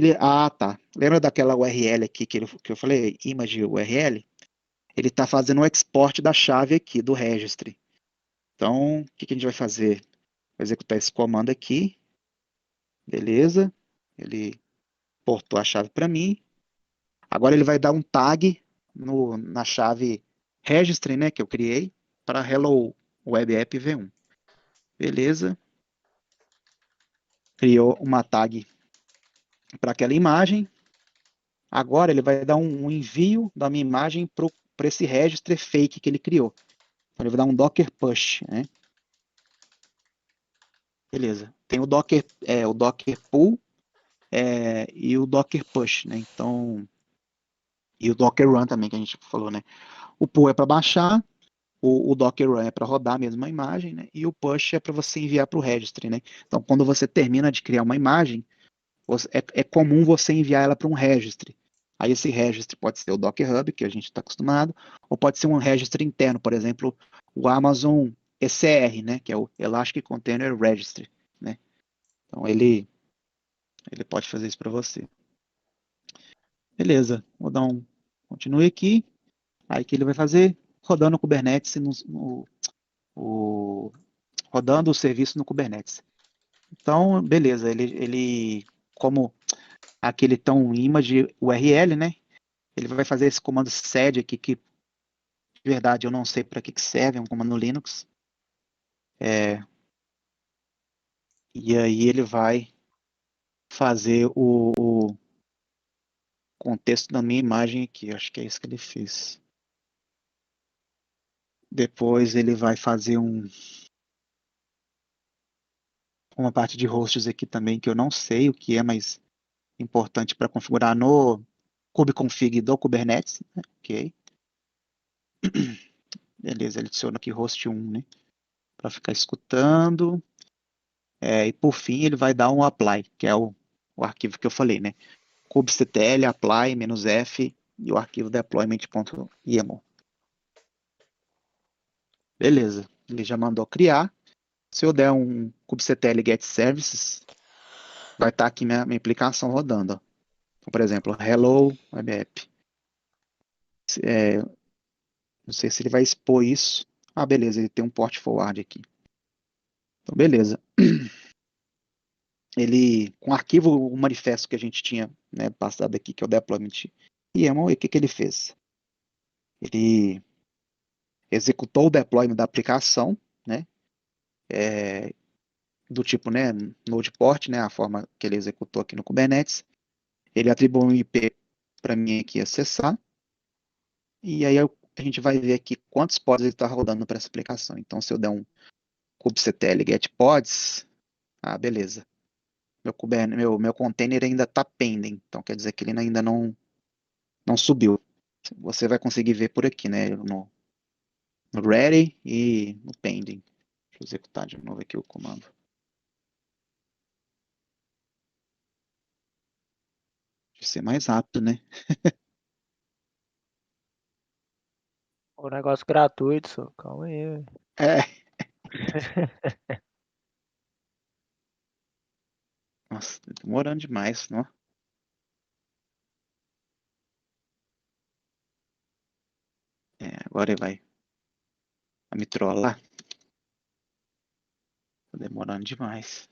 tá. Lembra daquela URL aqui que eu falei, image URL? Ele está fazendo o export da chave aqui, do registry. Então, o que a gente vai fazer? Vou executar esse comando aqui. Beleza. Ele portou a chave para mim. Agora ele vai dar um tag na chave registry, né, que eu criei, para hello web app v1. Beleza. Criou uma tag para aquela imagem. Agora ele vai dar um envio da minha imagem para esse registry fake que ele criou. Então ele vai dar um docker push, né? Beleza. Tem o docker pull e o docker push, né? Então, e o docker run também que a gente falou, né? O pull é para baixar, o docker run é para rodar a mesma imagem, né? E o push é para você enviar para o registry, né? Então, quando você termina de criar uma imagem, é comum você enviar ela para um registry. Aí esse registry pode ser o Docker Hub, que a gente está acostumado, ou pode ser um registry interno, por exemplo, o Amazon ECR, né, que é o Elastic Container Registry, né? Então ele pode fazer isso para você. Beleza, vou dar um continue aqui. Aí o que ele vai fazer? Rodando o Kubernetes, rodando o serviço no Kubernetes. Então, beleza, ele como aquele tão image URL, né? Ele vai fazer esse comando sed aqui, que de verdade eu não sei para que serve, é um comando Linux. E aí ele vai fazer o contexto da minha imagem aqui, acho que é isso que ele fez. Depois ele vai fazer uma parte de hosts aqui também, que eu não sei o que é, mas importante para configurar no kubeconfig do Kubernetes, né? Ok. Beleza, ele adiciona aqui host 1, né? Para ficar escutando. E por fim ele vai dar um apply, que é o arquivo que eu falei, né? kubectl apply -f e o arquivo deployment.yaml. Beleza, ele já mandou criar. Se eu der um kubectl get services, vai estar aqui minha aplicação rodando. Ó. Então, por exemplo, hello web app. Não sei se ele vai expor isso. Ah, beleza, ele tem um port forward aqui. Então, beleza. ele, com o arquivo, o manifesto que a gente tinha, né, passado aqui, que é o deployment YAML, e o que ele fez? Ele executou o deployment da aplicação, né, do tipo, né, node port, né, a forma que ele executou aqui no Kubernetes. Ele atribuiu um IP para mim aqui acessar, e aí a gente vai ver aqui quantos pods ele está rodando para essa aplicação. Então, se eu der um kubectl get pods, beleza. Meu container ainda está pending, então quer dizer que ele ainda não subiu. Você vai conseguir ver por aqui, né, no ready e no pending. Deixa eu executar de novo aqui o comando. Deixa eu ser mais rápido, né? O negócio gratuito, só. Calma aí. É. Nossa, tá demorando demais, não? Agora ele vai me trollar. Tá demorando demais.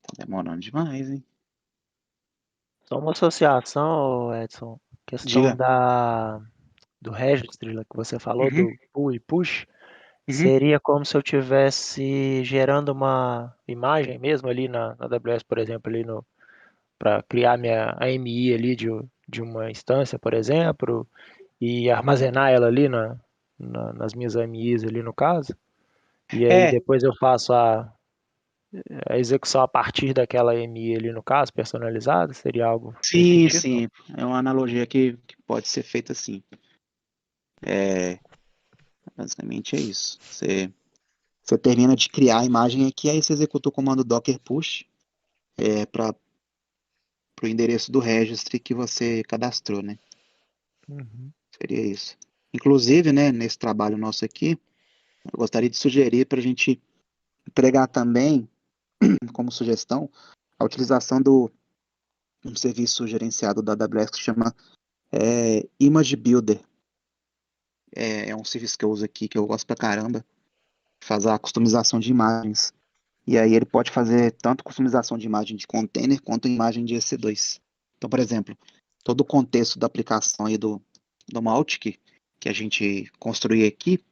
Tá demorando demais, hein? Só uma associação, Edson. Questão Diga. do registry lá que você falou, Uhum, do pull e push, uhum. seria como se eu tivesse gerando uma imagem mesmo ali na AWS, por exemplo, ali para criar minha AMI ali de uma instância, por exemplo, e armazenar ela ali nas minhas AMIs ali no caso. E aí É, depois eu faço a execução a partir daquela AMI ali no caso, personalizada, seria algo nesse sim, sentido? Não? sim. É uma analogia que pode ser feita assim. Basicamente é isso. Você termina de criar a imagem aqui, aí você executa o comando docker push para o endereço do registry que você cadastrou, né? Uhum. Seria isso. Inclusive, né, nesse trabalho nosso aqui, eu gostaria de sugerir para a gente empregar também, como sugestão, a utilização do um serviço gerenciado da AWS que se chama Image Builder. É um serviço que eu uso aqui, que eu gosto pra caramba, faz a customização de imagens. E aí ele pode fazer tanto customização de imagem de container quanto imagem de EC2. Então, por exemplo, todo o contexto da aplicação aí do Mautic que a gente construiu aqui,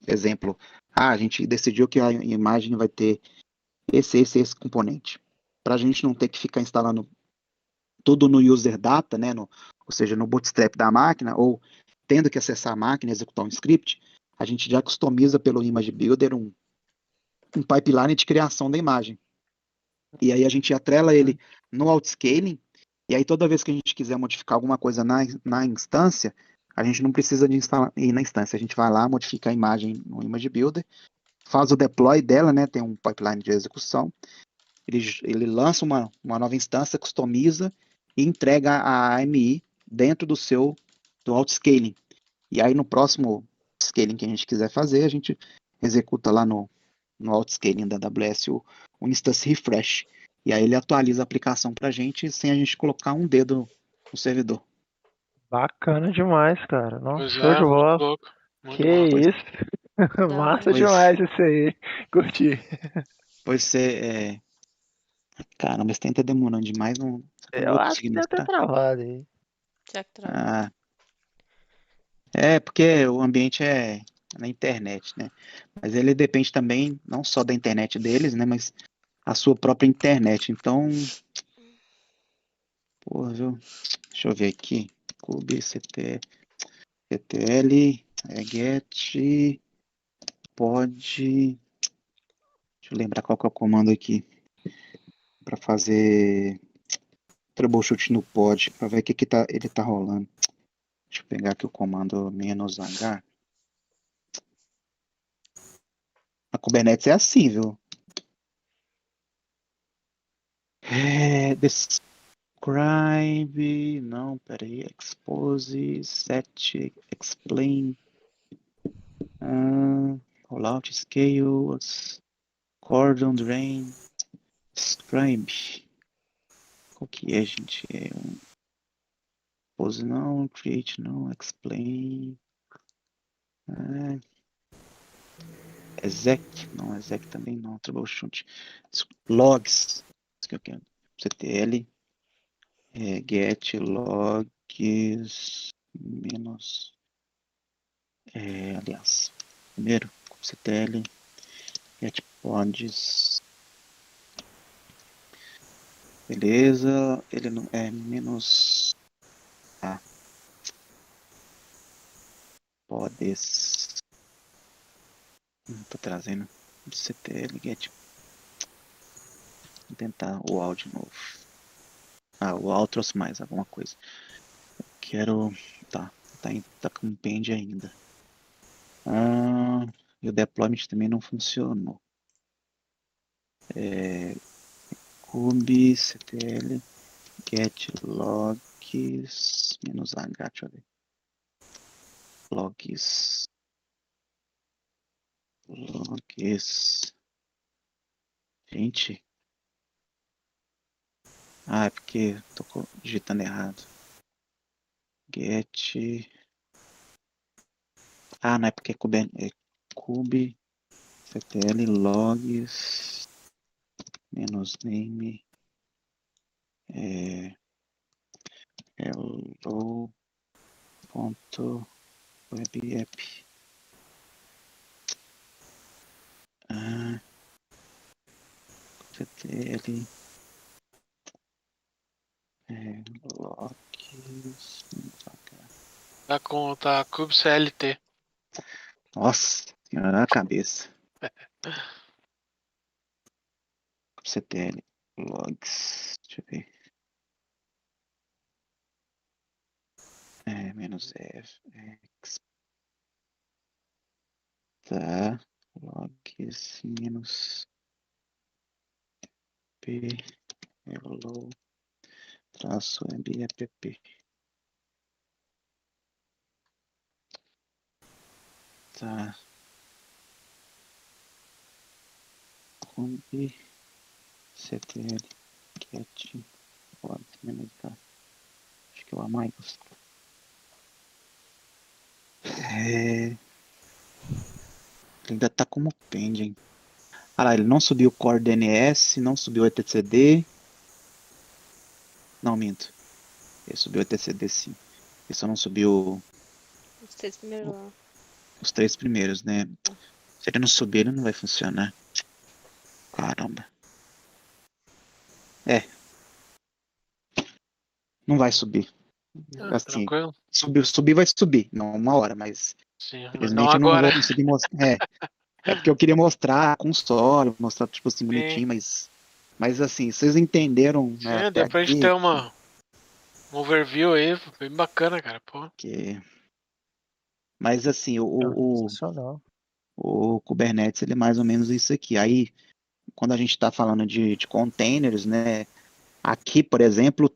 exemplo, a gente decidiu que a imagem vai ter esse componente. Para a gente não ter que ficar instalando tudo no user data, né, ou seja, no bootstrap da máquina, ou tendo que acessar a máquina e executar um script, a gente já customiza pelo Image Builder um pipeline de criação da imagem. E aí a gente atrela ele no autoscaling, e aí toda vez que a gente quiser modificar alguma coisa na instância, a gente não precisa de ir na instância, a gente vai lá, modifica a imagem no Image Builder, faz o deploy dela, né, tem um pipeline de execução, ele lança uma nova instância, customiza e entrega a AMI dentro do autoscaling. E aí no próximo scaling que a gente quiser fazer, a gente executa lá no autoscaling da AWS o instance refresh. E aí ele atualiza a aplicação para a gente sem a gente colocar um dedo no servidor. Bacana demais, cara. Nossa, Pois show de é, muito bola. louco. Que Muito massa. isso. Da Massa hora. Pois, demais isso aí. Curti. pois você. Cara, mas tenta demorando demais, não, eu não Eu vou acho que conseguir deve ter mostrar. travado aí. Será que travou? Ah, porque o ambiente é na internet, né? Mas ele depende também, não só da internet deles, né? Mas a sua própria internet. Então, porra, viu? Deixa eu ver aqui. kubectl get pod. Deixa eu lembrar qual que é o comando aqui para fazer troubleshoot no pod, para ver o que ele tá rolando. Deixa eu pegar aqui o comando "-h". A Kubernetes é assim, viu? Describe. Não, peraí. Expose. Set. Explain. Rollout scales. Cordon drain. Describe. Qual que é, gente? Compose não, create não, explain. Exec, não, exec também não, troubleshoot. Logs, isso que eu quero. CTL, get logs menos, aliás, primeiro, CTL, get pods, beleza, ele não é menos, pods, não tô trazendo, CTL, get, vou tentar o áudio novo. O áudio trouxe mais alguma coisa. Quero, tá com pend ainda. E o deployment também não funcionou. kubectl get logs menos h, deixa eu ver. Logs. Gente. É porque tô digitando errado. Get. Não é porque é kubectl logs menos name hello ponto web app. CTL logs. Tá kubectl. Nossa senhora, a cabeça. CTL logs. Deixa eu ver. Menos F. Tá. Logs menos P. Hello. Traço MBAPP. Tá. Combi. CTL. Get. Logs menos tá. Acho que é o Amigos. Ele ainda tá como pending. Ele não subiu o Core DNS, não subiu o etcd. Não, minto. Ele subiu o etcd sim. Ele só não subiu Os 3 primeiros lá. os 3 primeiros, né? Se ele não subir, ele não vai funcionar. Caramba. Não vai subir. Assim, Tranquilo? subir vai subir. Não uma hora, mas Sim, mas não infelizmente eu não agora. vou conseguir mostrar. É porque eu queria mostrar com história, mostrar tipo assim Sim. bonitinho, mas assim, vocês entenderam, né, Sim, até deu pra gente aqui ter um overview aí, bem bacana, cara. Pô. que mas assim, Sensacional. o Kubernetes ele é mais ou menos isso aqui. Aí, quando a gente está falando de containers, né? Aqui, por exemplo,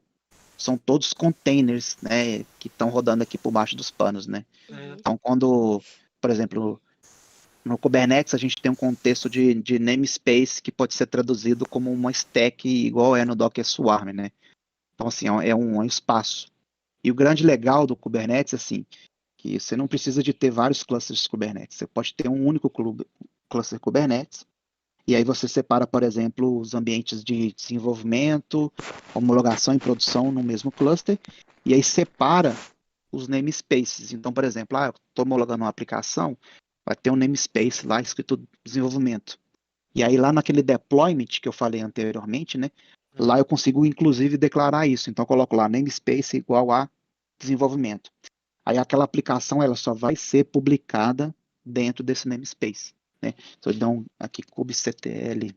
são todos containers, né? Que estão rodando aqui por baixo dos panos, né? Então, quando, por exemplo, no Kubernetes a gente tem um contexto de namespace que pode ser traduzido como uma stack igual é no Docker Swarm, né? Então, assim, é um espaço. E o grande legal do Kubernetes, assim, que você não precisa de ter vários clusters Kubernetes. Você pode ter um único cluster Kubernetes. E aí você separa, por exemplo, os ambientes de desenvolvimento, homologação e produção no mesmo cluster. E aí separa os namespaces. Então, por exemplo, eu estou homologando uma aplicação, vai ter um namespace lá escrito desenvolvimento. E aí lá naquele deployment que eu falei anteriormente, né? Lá eu consigo inclusive declarar isso. Então eu coloco lá namespace igual a desenvolvimento. Aí aquela aplicação ela só vai ser publicada dentro desse namespace, né? Então aqui kubectl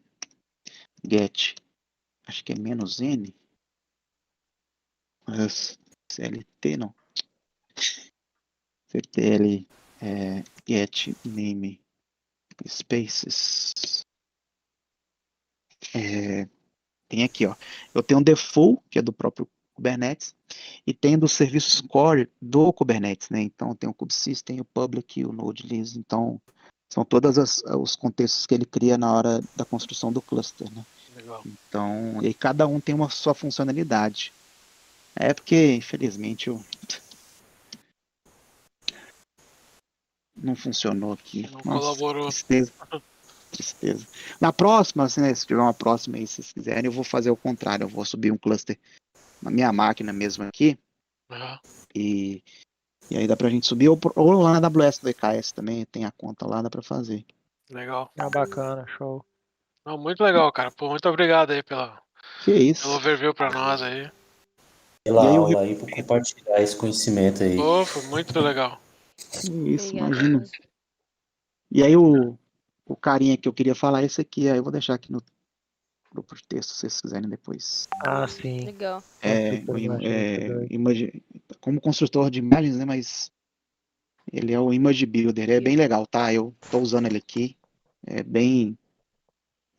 get, acho que é menos n, mas clt não, ctl get name spaces. Tem aqui, ó. Eu tenho um default, que é do próprio Kubernetes, e tem dos serviços core do Kubernetes, né? Então tem o kubesystem, o public, o node.ls, então são todos os contextos que ele cria na hora da construção do cluster, né? Legal. Então, e cada um tem uma sua funcionalidade. É porque, infelizmente, não funcionou aqui. Não Nossa, colaborou. tristeza. Tristeza. Na próxima, assim, né, se tiver uma próxima aí, se vocês quiserem, eu vou fazer o contrário. Eu vou subir um cluster na minha máquina mesmo aqui. Aham. E aí dá pra gente subir. Ou lá na AWS do EKS também, tem a conta lá, dá pra fazer. Legal. Ah, bacana, show. Não, muito legal, cara. Pô, muito obrigado aí Que pelo isso. overview pra nós aí. Pela E aí o aula aí, por compartilhar esse conhecimento aí. Pô, foi muito legal. Que isso, Obrigada imagina. mesmo. E aí o carinha que eu queria falar é esse aqui. Aí eu vou deixar aqui no grupo de texto, se vocês quiserem depois. Ah, sim. Legal. É, Super imaginei isso daí. como construtor de imagens, né? Mas ele é o Image Builder. É bem legal, tá? Eu tô usando ele aqui. É bem.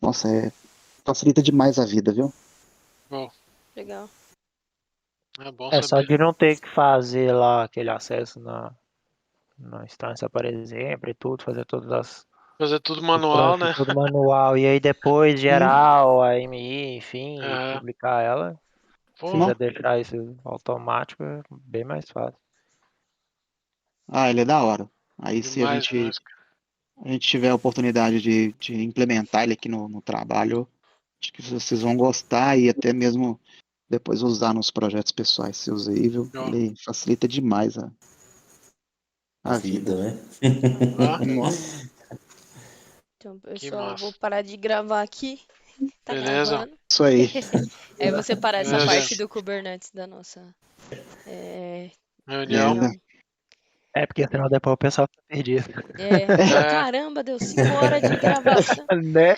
Nossa, facilita demais a vida, viu? Bom, Legal. é bom É só saber. de não ter que fazer lá aquele acesso na instância, por exemplo, e tudo, fazer todas as Fazer tudo os manual, trâmites, né? tudo manual, e aí depois geral, a AMI, enfim, e É. publicar ela. Pô, Se quiser deixar isso automático, é bem mais fácil. Ah, ele é da hora. Aí se a demais, gente, demais. a gente tiver a oportunidade de implementar ele aqui no trabalho, acho que vocês vão gostar e até mesmo depois usar nos projetos pessoais seus aí, viu? Ó. Ele facilita demais a vida. Vida, né? Ah, Nossa, Então, que pessoal, eu vou massa. parar de gravar aqui. Tá Beleza. gravando. isso aí. Aí eu vou separar essa Beleza. parte do Kubernetes da nossa Reunião. Beleza. reunião. É, porque senão depois o pessoal fica perdido. É. Caramba, deu 5 horas de gravação. Né?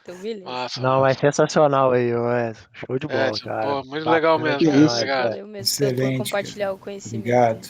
Então, beleza. Massa, Não, mas massa. sensacional aí, Wes. Show de bola, cara. Pô, muito legal Bacana mesmo, Que cara. demais, isso. Obrigado. velho. Valeu mesmo por Excelente, compartilhar cara. o conhecimento. Obrigado.